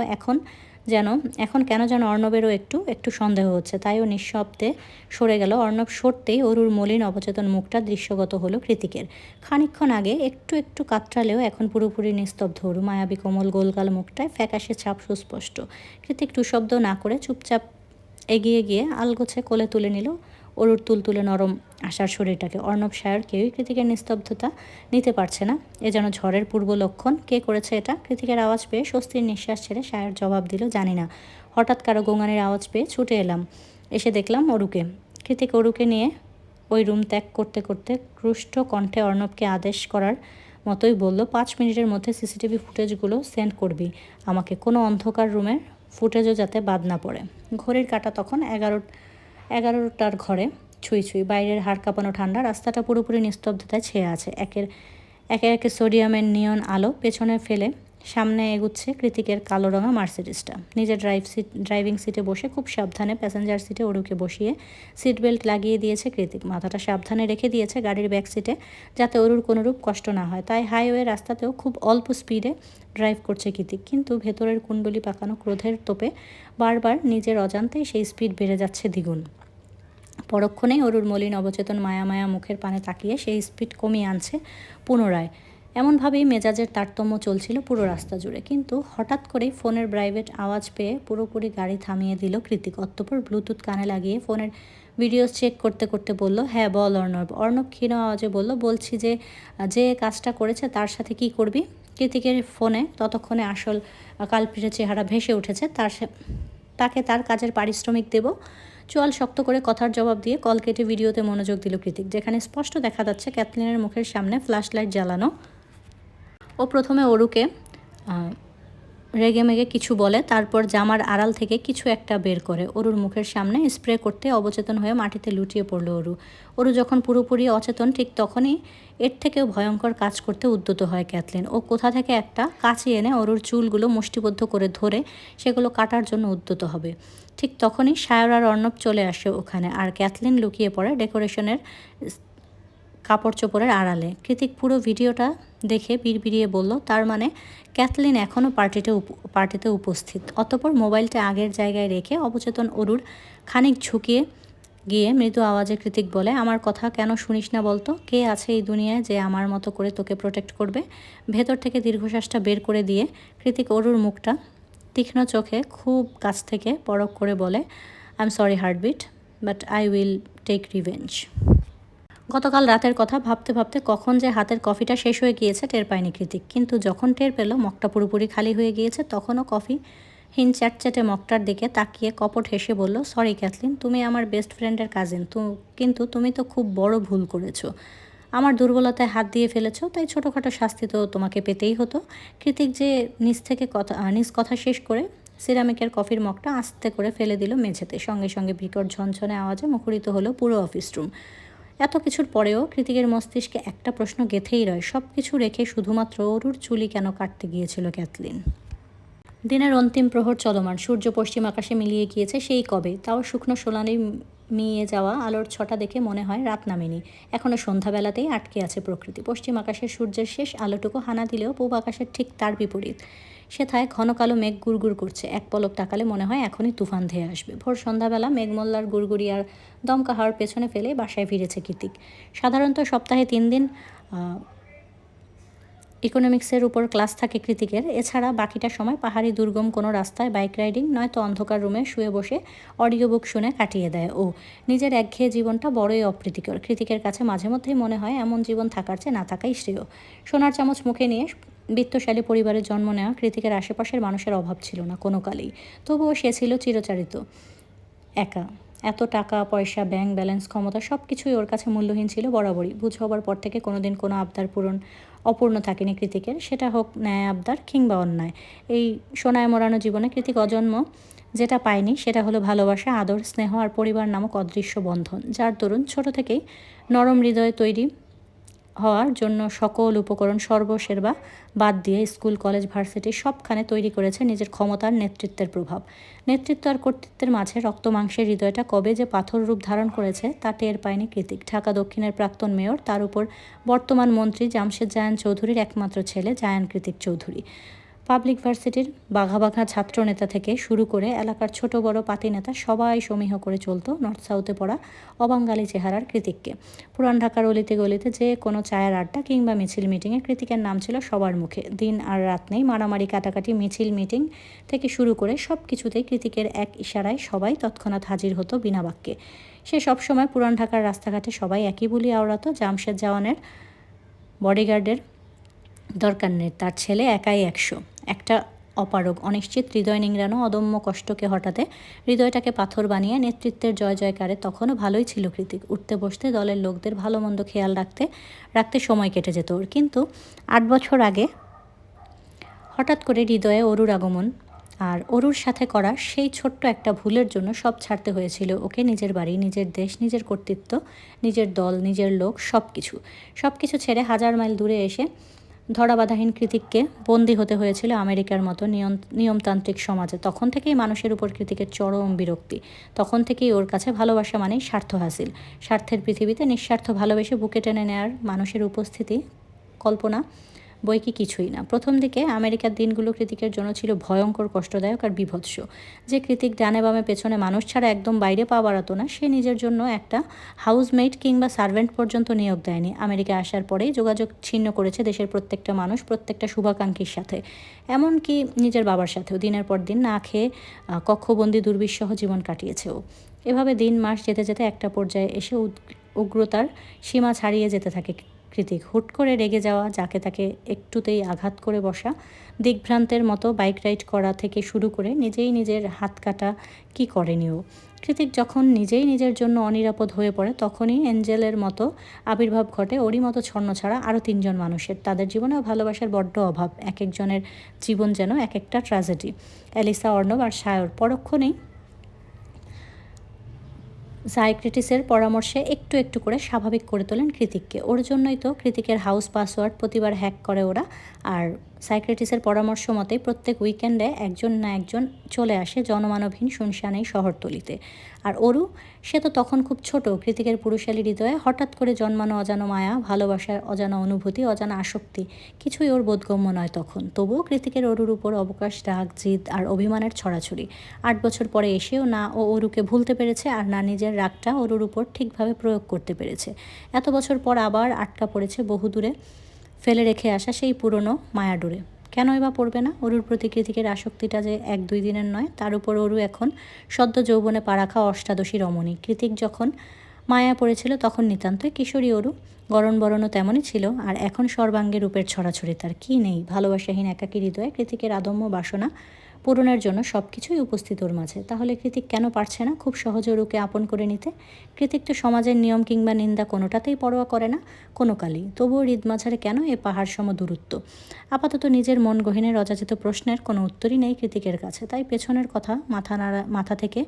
A: এখন কেন যেন অর্ণবেরও একটু একটু সন্দেহ হচ্ছে, তাই ও নিঃশব্দে সরে গেল। অর্ণব সরতেই অরুর মলিন অবচেতন মুখটা দৃশ্যগত হলো কৃতিকের। খানিকক্ষণ আগে একটু একটু কাতরালেও এখন পুরোপুরি নিস্তব্ধ অরু। মায়াবী কোমল গোলগাল মুখটায় ফ্যাকাশে ছাপ সুস্পষ্ট। কৃতিক টু শব্দ না করে চুপচাপ এগিয়ে গিয়ে আলগোছে কোলে তুলে নিল অরুর তুলতুলে নরম আশার শরীরটাকে। অর্ণব সায়র কেউই কৃতিকের নিস্তব্ধতা নিতে পারছে না, এ যেন ঝড়ের পূর্ব লক্ষণ। কে করেছে এটা? কৃতিকের আওয়াজ পেয়ে স্বস্তির নিঃশ্বাস ছেড়ে সায়র জবাব দিল, জানি না, হঠাৎ কারো গোঙানির আওয়াজ পেয়ে ছুটে এলাম, এসে দেখলাম অরুকে। কৃতিক অরুকে নিয়ে ওই রুম ত্যাগ করতে করতে ক্রুষ্ট কণ্ঠে অর্ণবকে আদেশ করার মতোই বলল, 5 মিনিটের মধ্যে সিসিটিভি ফুটেজগুলো সেন্ড করবি আমাকে, কোনো অন্ধকার রুমের ফুটেজও যাতে বাদ না পড়ে। ঘড়ির কাঁটা তখন 11টার ঘরে ছুঁই ছুঁই। বাইরের হাড় কাঁপানো ঠান্ডা, রাস্তাটা পুরোপুরি নিস্তব্ধতায় ছেয়ে আছে। একে একে সোডিয়ামের নিয়ন আলো পেছনে ফেলে সামনে এগুচ্ছে কৃতিকের কালো রঙা মার্সিডিসটা। নিজের ড্রাইভিং সিটে বসে খুব সাবধানে প্যাসেঞ্জার সিটে অরুকে বসিয়ে সিট বেল্ট লাগিয়ে দিয়েছে কৃতিক। মাথাটা সাবধানে রেখে দিয়েছে গাড়ির ব্যাক সিটে, যাতে অরুর কোনোরূপ কষ্ট না হয়। তাই হাইওয়ে রাস্তাতেও খুব অল্প স্পিডে ড্রাইভ করছে কৃতিক, কিন্তু ভেতরের কুণ্ডলি পাকানো ক্রোধের তোপে বারবার নিজের অজান্তেই সেই স্পিড বেড়ে যাচ্ছে দ্বিগুণ। পরক্ষণেই অরুর মলিন অবচেতন মায়া মায়া মুখের পানে তাকিয়ে সেই স্পিড কমিয়ে আনছে পুনরায়। এমনভাবেই মেজাজের তারতম্য চলছিল পুরো রাস্তা জুড়ে। কিন্তু হঠাৎ করেই ফোনের প্রাইভেট আওয়াজ পেয়ে পুরোপুরি গাড়ি থামিয়ে দিল কৃতিক। অতঃপর ব্লুটুথ কানে লাগিয়ে ফোনের ভিডিওস চেক করতে করতে বলল, হ্যাঁ বল অর্ণব। অর্ণব ক্ষীণ আওয়াজে বলল, বলছি যে কাজটা করেছে তার সাথে কি করবি? কৃতিকের ফোনে ততক্ষণে আসল কালপিটের চেহারা ভেসে উঠেছে। তাকে তার কাজের পারিশ্রমিক দেব। চোয়াল শক্ত করে কথার জবাব দিয়ে কল কেটে ভিডিওতে মনোযোগ দিল কৃতিক, যেখানে স্পষ্ট দেখা যাচ্ছে ক্যাথলিনের মুখের সামনে ফ্ল্যাশ লাইট জ্বালানো। ও প্রথমে অরুকে রেগেমেগে কিছু বলে, তারপর জামার আড়াল থেকে কিছু একটা বের করে অরুর মুখের সামনে স্প্রে করতে অবচেতন হয়ে মাটিতে লুটিয়ে পড়ল অরু যখন পুরোপুরি অচেতন, ঠিক তখনই এর থেকেও ভয়ঙ্কর কাজ করতে উদ্যত হয় ক্যাথলিন। ও কোথা থেকে একটা কাঁচি এনে অরুর চুলগুলো মুষ্টিবদ্ধ করে ধরে সেগুলো কাটার জন্য উদ্যত হবে। ঠিক তখনই সায়র আর অর্ণব চলে আসে ওখানে, আর ক্যাথলিন লুকিয়ে পড়ে ডেকোরেশনের কাপড় চোপড়ের আড়ালে। কৃতিক পুরো ভিডিওটা দেখে বিড়বিড়িয়ে বলল, তার মানে ক্যাথলিন এখনও পার্টিতে উপস্থিত। অতঃপর মোবাইলটা আগের জায়গায় রেখে অবচেতন অরুর খানিক ঝুঁকিয়ে গিয়ে মৃদু আওয়াজে কৃতিক বলে, আমার কথা কেন শুনিস না বলতো? কে আছে এই দুনিয়ায় যে আমার মতো করে তোকে প্রোটেক্ট করবে? ভেতর থেকে দীর্ঘশ্বাসটা বের করে দিয়ে কৃতিক অরুর মুখটা তীক্ষ্ণ চোখে খুব কাছ থেকে পরখ করে বলে, I am sorry heartbeat, but I will take revenge. গতকাল রাতের কথা ভাবতে ভাবতে কখন যে হাতের কফিটা শেষ হয়ে গিয়েছে টের পায়নি কৃতিক, কিন্তু যখন টের পেল মগটা পুরোপুরি খালি হয়ে গিয়েছে, তখনও কফিহীন চ্যাটচ্যাটে মগটার দিকে তাকিয়ে কপট হেসে বলল, সরি ক্যাথলিন, তুমি আমার বেস্ট ফ্রেন্ডের কাজিন, কিন্তু তুমি তো খুব বড় ভুল করেছো। আমার দুর্বলতায় হাত দিয়ে ফেলেছো, তাই ছোটোখাটো শাস্তি তো তোমাকে পেতেই হতো। কৃতিক যে নিজ কথা শেষ করে সিরামিকের কফির মগটা আস্তে করে ফেলে দিল মেঝেতে। সঙ্গে সঙ্গে বিকট ঝনঝনে আওয়াজে মুখরিত হলো পুরো অফিস রুম। এত কিছুর পরেও কৃতিকের মস্তিষ্কে একটা প্রশ্ন গেঁথেই রয়, সব কিছু রেখে শুধুমাত্র অরুর চুলি কেন কাটতে গিয়েছিল ক্যাথলিন? দিনের অন্তিম প্রহর চলমান, সূর্য পশ্চিম আকাশে মিলিয়ে গিয়েছে সেই কবে, তাও শুকনো সোনালি মিয়ে যাওয়া আলোর ছটা দেখে মনে হয় রাত নামেনি, এখনও সন্ধ্যাবেলাতেই আটকে আছে প্রকৃতি। পশ্চিম আকাশের সূর্যের শেষ আলোটুকু হানা দিলেও পূব আকাশের ঠিক তার বিপরীত, সেথায় ঘন কালো মেঘ গুড়গুড় করছে। এক পলক তাকালে মনে হয় এখনই তুফান ধেয়ে আসবে। ভোর সন্ধ্যাবেলা মেঘমল্লার গুড়গুড়ি আর দমকা হাওয়ার পেছনে ফেলে বাসায় ফিরেছে কৃতিক। সাধারণত সপ্তাহে 3 দিন ইকোনমিক্সের উপর ক্লাস থাকে কৃতিকের, এছাড়া বাকিটা সময় পাহাড়ি দুর্গম কোনো রাস্তায় বাইক রাইডিং নয়তো অন্ধকার রুমে শুয়ে বসে অডিও বুক শুনে কাটিয়ে দেয় ও। নিজের একঘেয়ে জীবনটা বড়ই অপ্রীতিকর। কৃতিকের কাছে মাঝে মধ্যেই মনে হয় এমন জীবন থাকার চেয়ে না থাকাই শ্রেয়। সোনার চামচ মুখে নিয়ে বিত্তশালী পরিবারে জন্ম নেওয়া কৃতিকের আশেপাশের মানুষের অভাব ছিল না কোনো কালেই, তবুও সে ছিল চিরচারিত একা। এত টাকা পয়সা, ব্যাংক ব্যালেন্স, ক্ষমতা সব কিছুই ওর কাছে মূল্যহীন ছিল বরাবরই। বুঝ হবার পর থেকে কোনোদিন কোনো আবদার অপূর্ণ থাকেনি কৃতিকের, সেটা হোক ন্যায় আবদার কিংবা অন্যায়। এই সোনায় মোড়ানো জীবনে কৃতিক অজন্ম যেটা পায়নি সেটা হলো ভালোবাসা, আদর, স্নেহ আর পরিবার নামক অদৃশ্য বন্ধন, যার দরুন ছোট থেকেই নরম হৃদয়ে তৈরি হওয়ার জন্য সকল উপকরণ সর্বসেবা বাদ দিয়ে স্কুল কলেজ ভার্সিটি সবখানে তৈরি করেছে নিজের ক্ষমতার নেতৃত্বের প্রভাব। নেতৃত্ব আর কর্তৃত্বের মাঝে রক্ত মাংসের হৃদয়টা কবে যে পাথর রূপ ধারণ করেছে তা টের পায়নি কৃতিক। ঢাকা দক্ষিণের প্রাক্তন মেয়র, তার উপর বর্তমান মন্ত্রী জামশেদ জায়ান চৌধুরীর একমাত্র ছেলে জায়ান কৃতিক চৌধুরী। পাবলিক ভার্সিটির বাঘা বাঘা ছাত্র নেতা থেকে শুরু করে এলাকার ছোট বড় পাতি নেতা সবাই সমীহ করে চলতো নর্থ সাউথে পড়া অবাঙ্গালি চেহারার কৃতিককে। পুরান ঢাকার অলিতে গলিতে যে কোনো চায়ের আড্ডা কিংবা মিছিল মিটিংয়ে কৃতিকের নাম ছিল সবার মুখে। দিন আর রাত নেই, মারামারি কাটাকাটি মিছিল মিটিং থেকে শুরু করে সব কিছুতেই কৃতিকের এক ইশারায় সবাই তৎক্ষণাৎ হাজির হতো বিনা বাক্যে। সে সবসময় পুরান ঢাকার রাস্তাঘাটে সবাই একই বলি আওড়াতো, জামশেদ জাওয়ানের বডিগার্ডের দরকার নেই, তার ছেলে একাই 100। একটা অপারগ অনিশ্চিত হৃদয় নিংড়ানো অদম্য কষ্টকে হঠাতে হৃদয়টাকে পাথর বানিয়ে নেতৃত্বের জয় জয়কারে তখনও ভালোই ছিল কৃতিক। উঠতে বসতে দলের লোকদের ভালো মন্দ খেয়াল রাখতে সময় কেটে যেত ওর। কিন্তু 8 বছর আগে হঠাৎ করে হৃদয়ে অরুর আগমন, আর অরুর সাথে করা সেই ছোট্ট একটা ভুলের জন্য সব ছাড়তে হয়েছিল ওকে। নিজের বাড়ি, নিজের দেশ, নিজের কর্তৃত্ব, নিজের দল, নিজের লোক, সব কিছু ছেড়ে 1000 মাইল দূরে এসে ধরাবাধাহীন কৃতিককে বন্দী হতে হয়েছিল আমেরিকার মতো নিয়মতান্ত্রিক সমাজে। তখন থেকেই মানুষের উপর কৃতিকের চরম বিরক্তি। তখন থেকেই ওর কাছে ভালোবাসা মানেই স্বার্থ হাসিল। স্বার্থের পৃথিবীতে নিঃস্বার্থ ভালোবেসে বুকে টেনে নেওয়ার মানুষের উপস্থিতি কল্পনা বই কি কিছুই না। প্রথম দিকে আমেরিকার দিনগুলো কৃতিকের জন্য ছিল ভয়ঙ্কর, কষ্টদায়ক আর বিভৎস। যে কৃতিক ডানে বামে পেছনে মানুষ ছাড়া একদম বাইরে পা বাড়াতো না, সে নিজের জন্য একটা হাউসমেট কিংবা সার্ভেন্ট পর্যন্ত নিয়োগ দেয়নি। আমেরিকা আসার পরেই যোগাযোগ ছিন্ন করেছে দেশের প্রত্যেকটা মানুষ, প্রত্যেকটা শুভাকাঙ্ক্ষীর সাথে, এমনকি নিজের বাবার সাথেও। দিনের পর দিন না খেয়ে কক্ষবন্দি দুর্বিষহ জীবন কাটিয়েছে ও। এভাবে দিন মাস যেতে যেতে একটা পর্যায়ে এসে উগ্রতার সীমা ছাড়িয়ে যেতে থাকে কৃতিক। হুট করে রেগে যাওয়া, যাকে তাকে একটুতেই আঘাত করে বসা, দিগ্ভ্রান্তের মতো বাইক রাইড করা থেকে শুরু করে নিজেই নিজের হাত কাটা কি করেনি ও। কৃতিক যখন নিজেই নিজের জন্য অনিরাপদ হয়ে পড়ে তখনই এঞ্জেলের মতো আবির্ভাব ঘটে ওরই মতো ছন্ন ছাড়া আরও 3 জন মানুষের। তাদের জীবনেও ভালোবাসার বড্ড অভাব, এক একজনের জীবন যেন এক একটা ট্র্যাজেডি। অ্যালিসা, অর্ণব আর সায়র পরক্ষণেই সাইক্রেটিসের পরামর্শে একটু একটু করে স্বাভাবিক করে তোলেন কৃতিককে। ওর জন্যই তো কৃতিকের হাউস পাসওয়ার্ড প্রতিবার হ্যাক করে ওরা। আর সাইক্রেটিসের পরামর্শ মতেই প্রত্যেক উইকেন্ডে একজন না একজন চলে আসে জনমানবহীন শুনশান এই শহরতলিতে। আর অরু, সে তো তখন খুব ছোট। কৃতিকের পুরুষালী হৃদয়ে হঠাৎ করে জন্মানো অজানো মায়া, ভালোবাসার অজানা অনুভূতি, অজানা আসক্তি কিছুই ওর বোধগম্য নয় তখন। তবুও কৃতিকের অরুর উপর অবকাশ, রাগ, জিদ আর অভিমানের ছড়াছড়ি। 8 বছর পরে এসেও না ও অরুকে ভুলতে পেরেছে আর না নিজের রাগটা অরুর উপর ঠিকভাবে প্রয়োগ করতে পেরেছে। এত বছর পর আবার আটকা পড়েছে বহুদূরে ফেলে রেখে আসা সেই পুরনো মায়াডোরে। কেনই বা পড়বে না? অরুর প্রতি কৃতিকের আসক্তিটা যে 1-2 দিনের নয়, তার উপর অরু এখন সদ্য যৌবনে পা রাখা অষ্টাদশী রমণী। কৃতিক যখন মায়া পড়েছিল তখন নিতান্তই কিশোরী অরু, গরণ বরণও তেমনই ছিল। আর এখন সর্বাঙ্গে রূপের ছড়াছড়ি। তার কী নেই? ভালোবাসাহীন একাকী হৃদয়ে কৃতিকের আদম্য বাসনা পূরণের জন্য সব কিছুই উপস্থিত ওর মাঝে। তাহলে কৃতিক কেন পারছে না খুব সহজে অরুকে আপন করে নিতে? কৃতিক তো সমাজের নিয়ম কিংবা নিন্দা কোনোটাতেই পরোয়া করে না কোনো কালই। তবুও হৃদমাঝারে কেন এ পাহাড় সম দূরত্ব? আপাতত নিজের মন গহীনের অযাচিত প্রশ্নের কোনো উত্তরই নেই কৃতিকের কাছে। তাই পেছনের কথা মাথা থেকে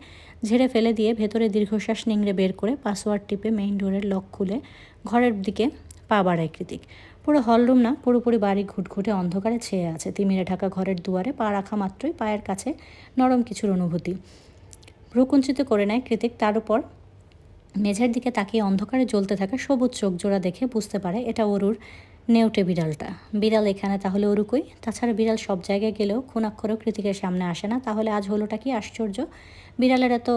A: ঝেড়ে ফেলে দিয়ে ভেতরে দীর্ঘশ্বাস নিংড়ে বের করে পাসওয়ার্ড টিপে মেইন ডোরের লক খুলে ঘরের দিকে পা বাড়ায় কৃতিক। পুরো হলরুম না, পুরোপুরি বাড়ি ঘুটঘুটে অন্ধকারে ছেয়ে আছে। তিমিরে ঢাকা ঘরের দুয়ারে পা রাখা মাত্রই পায়ের কাছে নরম কিছুর অনুভূতি। ভ্রুকুঞ্চিত করে নেয় কৃতিক। তার উপর মেঝের দিকে তাকিয়ে অন্ধকারে জ্বলতে থাকা সবুজ চোখ জোড়া দেখে বুঝতে পারে এটা অরুর নেউটে বিড়ালটা। বিড়াল এখানে, তাহলে অরু কই? তাছাড়া বিড়াল সব জায়গায় গেলেও খুনাক্ষরেও কৃতিকের সামনে আসে না। তাহলে আজ হলোটা কি আশ্চর্য? বিড়ালের এত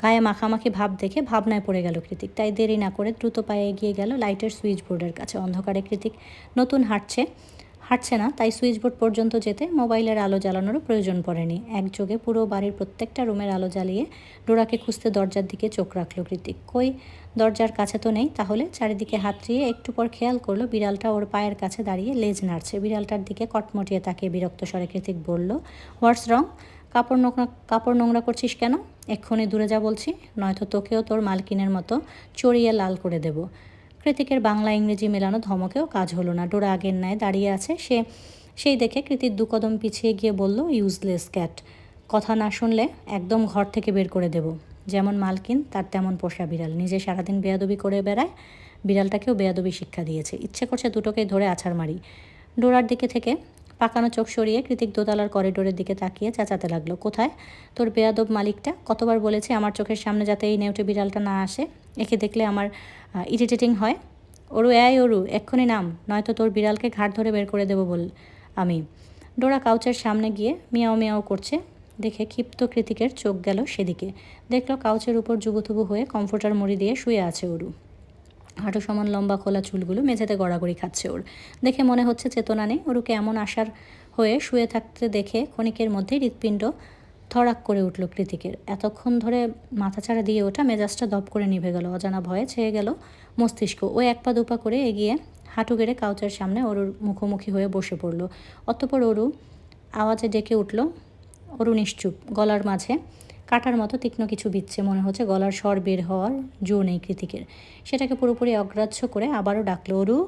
A: গায়ে মাখামাখি ভাব দেখে ভাবনায় পড়ে গেল কৃতিক। তাই দেরি না করে দ্রুত পায়ে এগিয়ে গেল লাইটের সুইচ বোর্ডের কাছে। অন্ধকারে কৃতিক নতুন হাঁটছে না, তাই সুইচ বোর্ড পর্যন্ত যেতে মোবাইলের আলো জ্বালানোরও প্রয়োজন পড়েনি। একযোগে পুরো বাড়ির প্রত্যেকটা রুমের আলো জ্বালিয়ে ডোরাকে খুঁজতে দরজার দিকে চোখ রাখল কৃতিক। কই, দরজার কাছে তো নেই। তাহলে চারিদিকে হাতড়িয়ে একটু পর খেয়াল করলো বিড়ালটা ওর পায়ের কাছে দাঁড়িয়ে লেজ নাড়ছে। বিড়ালটার দিকে কটমটিয়ে তাকিয়ে বিরক্ত স্বরে কৃতিক বলল, হোয়াটস রং? কাপড় নোংরা করছিস কেন? এক্ষুনি দূরে যা বলছি, নয়তো তোকেও তোর মালকিনের মতো চড়িয়ে লাল করে দেব। কৃতিকের বাংলা ইংরেজি মেলানো ধমকেও কাজ হলো না। ডোরা আগের ন্যায় দাঁড়িয়ে আছে। সেই দেখে কৃতিক 2 কদম পিছিয়ে গিয়ে বলল, ইউজলেস ক্যাট, কথা না শুনলে একদম ঘর থেকে বের করে দেব। যেমন মালকিন তার তেমন পোষা বিড়াল, নিজে সারাদিন বেয়াদবি করে বেড়ায়, বিড়ালটাকেও বেয়াদবি শিক্ষা দিয়েছে। ইচ্ছে করছে দুটোকেই ধরে আছাড় মারি। ডোরার দিকে থেকে পাকানো চোখ সরিয়ে কৃতিক দোতলার করিডোরের দিকে তাকিয়ে চেঁচাতে লাগলো, কোথায় তোর বেয়াদব মালিকটা? কতবার বলেছি আমার চোখের সামনে যাতে এই নেউটে বিড়ালটা না আসে, একে দেখলে আমার ইরিটেটিং হয়। ওরু ওরু এক্ষুনি নাম, নয়তো তোর বিড়ালকে ঘাট ধরে বের করে দেবো বল আমি। ডোরা কাউচের সামনে গিয়ে মিয়াও মিয়াও করছে দেখে ক্ষিপ্ত কৃতিকের চোখ গেল সেদিকে। দেখলো কাউচের উপর জুবুথুবু হয়ে কমফোর্টার মুড়ি দিয়ে শুয়ে আছে ওরু। হাঁটু সমান লম্বা খোলা চুলগুলো মেঝেতে গড়াগড়ি খাচ্ছে ওর। দেখে মনে হচ্ছে চেতনা নেই। ওরুকে এমন আশার হয়ে শুয়ে থাকতে দেখে ক্ষণিকের মধ্যেই হৃৎপিণ্ড থরাক করে উঠল কৃতিকের। এতক্ষণ ধরে মাথাচাড়া দিয়ে ওঠা মেজাজটা দপ করে নিভে গেল। অজানা ভয়ে ছেয়ে গেল মস্তিষ্ক। ও এক পা দুপা করে এগিয়ে হাঁটু গেড়ে কাউচের সামনে ওরুর মুখোমুখি হয়ে বসে পড়ল। অতঃপর ওরু আওয়াজে ডেকে উঠল। ওরু নিশ্চুপ, গলার মাঝে কাটার মতো তীক্ষ্ণ কিছু বিচ্ছে, মনে হচ্ছে গলার স্বর বের হওয়ার জো নেই কৃতিকের। সেটাকে পুরোপুরি অগ্রাহ্য করে আবারও ডাকলো, ওরু।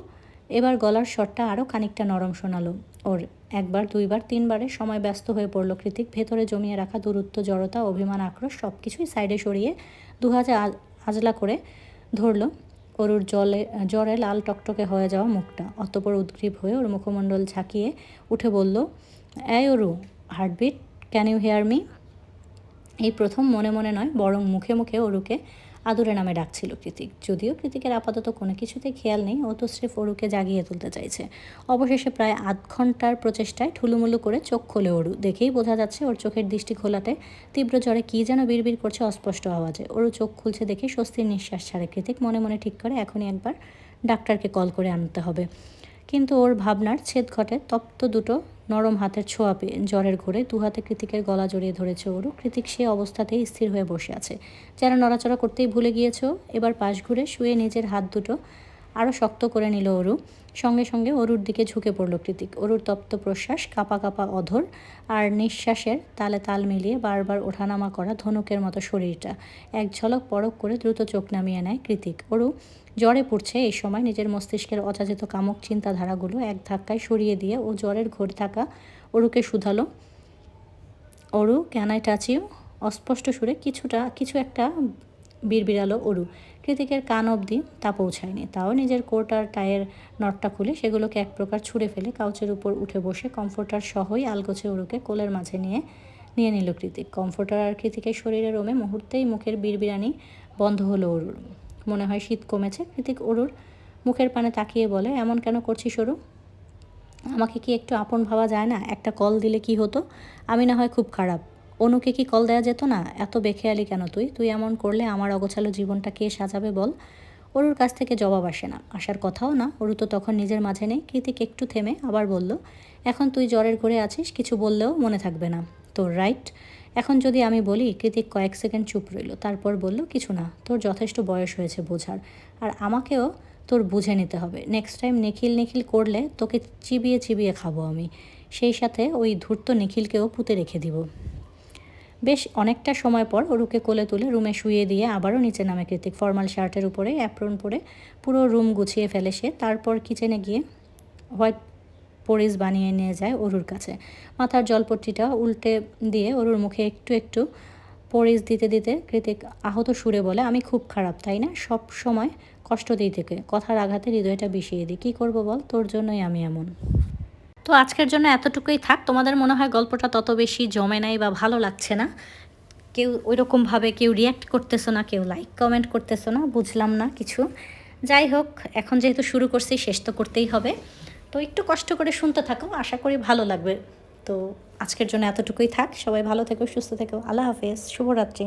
A: এবার গলার স্বরটা আরও খানিকটা নরম শোনালো ওর। একবার, দুইবার, তিনবারে সময় ব্যস্ত হয়ে পড়ল কৃতিক। ভেতরে জমিয়ে রাখা দূরত্ব, জড়তা, অভিমান, আক্রোশ সব কিছুই সাইডে সরিয়ে দুহাতে আজলা করে ধরল ওরুর জ্বরে লাল টকটকে হয়ে যাওয়া মুখটা। অতঃপর উদ্গ্রীব হয়ে ওর মুখমণ্ডল ঝাঁকিয়ে উঠে বলল, এই Oru, heartbeat, can you hear me? এই প্রথম মনে মনে নয় বরং মুখে মুখে ওরুকে আদুরে নামে ডাকছিল কৃতিক। যদিও কৃতিকের আপাতত কোনো কিছুতে খেয়াল নেই, ও তো স্রেফ ওরুকে জাগিয়ে তুলতে চাইছে। অবশেষে প্রায় আধ ঘন্টার প্রচেষ্টায় ঠুলুমুলু করে চোখ খোলে ওরু। দেখেই বোঝা যাচ্ছে ওর চোখের দৃষ্টি খোলাটে। তীব্র জ্বরে কী যেন বিড়বিড় করছে অস্পষ্ট আওয়াজে। ওরু চোখ খুলছে দেখে স্বস্তির নিঃশ্বাস ছাড়ে কৃতিক। মনে মনে ঠিক করে এখনই একবার ডাক্তারকে কল করে আনতে হবে। কিন্তু ওর ভাবনার ছেদ ঘটে তপ্ত দুটো নরম হাতের ছোঁয়া পেয়ে। জ্বরের ঘোরে দুহাতে কৃতিকের গলা জড়িয়ে ধরেছে ওরু। কৃতিক সে অবস্থাতেই স্থির হয়ে বসে আছে, যেন নড়াচড়া করতেই ভুলে গিয়েছে। এবার পাশ ঘুরে শুয়ে নিজের হাত দুটো আরও শক্ত করে নিল ওরু। সঙ্গে সঙ্গে ওরুর দিকে ঝুঁকে পড়ল কৃতিক। ওরুর তপ্ত প্রশ্বাস, কাঁপা কাঁপা অধর আর নিঃশ্বাসের তালে তাল মিলিয়ে বারবার ওঠানামা করা ধনুকের মতো শরীরটা এক ঝলক পরক করে দ্রুত চোখ নামিয়ে নেয় কৃতিক। ওরু জ্বরে পড়ছে এই সময়। নিজের মস্তিষ্কের অযাচিত কামক চিন্তাধারাগুলো এক ধাক্কায় সরিয়ে দিয়ে ও জ্বরের ঘোর থাকা ওরুকে শুধালো, Oru, can I touch you? অস্পষ্ট সুরে কিছু একটা বিড়বিড়ালো ওরু। কৃতিকের কান অবধি তা পৌঁছায়নি। তাও নিজের কোট আর টায়ের নটটা খুলে সেগুলোকে এক প্রকার ছুঁড়ে ফেলে কাউচের উপর উঠে বসে কমফোর্টার সহই আলগোছে ওরুকে কোলের মাঝে নিয়ে নিল কৃতিক। কমফোর্টার আর কৃতিকের শরীরে রোমে মুহূর্তেই মুখের বিড়বিড়ানি বন্ধ হলো ওরুর। মনে হয় শীত কমেছে। কৃতিক ওরুর মুখের পানে তাকিয়ে বলে, এমন কেন করছিস ওরু? আমাকে কি একটু আপন ভাবা যায় না? একটা কল দিলে কি হতো? আমি না হয় খুব খারাপ, অনুকে কি কল দেওয়া যেত না? এত বেখেয়ালি কেন তুই এমন করলে আমার অগোছালো জীবনটা কে সাজাবে বল? ওরুর কাছ থেকে জবাব আসে না, আসার কথাও না। ওরু তো তখন নিজের মাঝে নেই। কৃতিক একটু থেমে আবার বলল, এখন তুই জ্বরের ঘরে আছিস, কিছু বললেও মনে থাকবে না তোর, রাইট? এখন যদি আমি বলি। কৃতিক কয়েক সেকেন্ড চুপ রইল, তারপর বলল, কিছু না, তোর যথেষ্ট বয়স হয়েছে বোঝার, আর আমাকেও তোর বুঝে নিতে হবে। নেক্সট টাইম নিখিল করলে তোকে চিবিয়ে চিবিয়ে খাবো আমি, সেই সাথে ওই ধূর্ত নিখিলকেও পুঁতে রেখে দিব। বেশ অনেকটা সময় পর ওরুকে কোলে তুলে রুমে শুইয়ে দিয়ে আবারও নিচে নামে কৃতিক। ফর্মাল শার্টের উপরে অ্যাপ্রন পরে পুরো রুম গুছিয়ে ফেলে সে। তারপর কিচেনে গিয়ে হোয়াইট পরিস বানিয়ে নিয়ে যায় ওরুর কাছে। মাথার জলপট্টিটা উল্টে দিয়ে ওরুর মুখে একটু একটু পরিস দিতে দিতে কৃতিক আহত সুরে বলে, আমি খুব খারাপ, তাই না? সব সময় কষ্ট দিই থেকে, কথার আঘাতে হৃদয়টা বিষিয়ে দিই। কী করবো বল, তোর জন্যই আমি এমন। তো আজকের জন্য এতটুকুই থাক। তোমাদের মনে হয় গল্পটা তত বেশি জমে নাই বা ভালো লাগছে না, কেউ ওইরকমভাবে কেউ রিয়্যাক্ট করতেছো না, কেউ লাইক কমেন্ট করতেছো না, বুঝলাম না কিছু। যাই হোক, এখন যেহেতু শুরু করছি শেষ তো করতেই হবে, তো একটু কষ্ট করে শুনতে থাকো, আশা করি ভালো লাগবে। তো আজকের জন্য এতটুকুই থাক। সবাই ভালো থেকো, সুস্থ থেকো। আল্লাহ হাফেজ, শুভরাত্রি।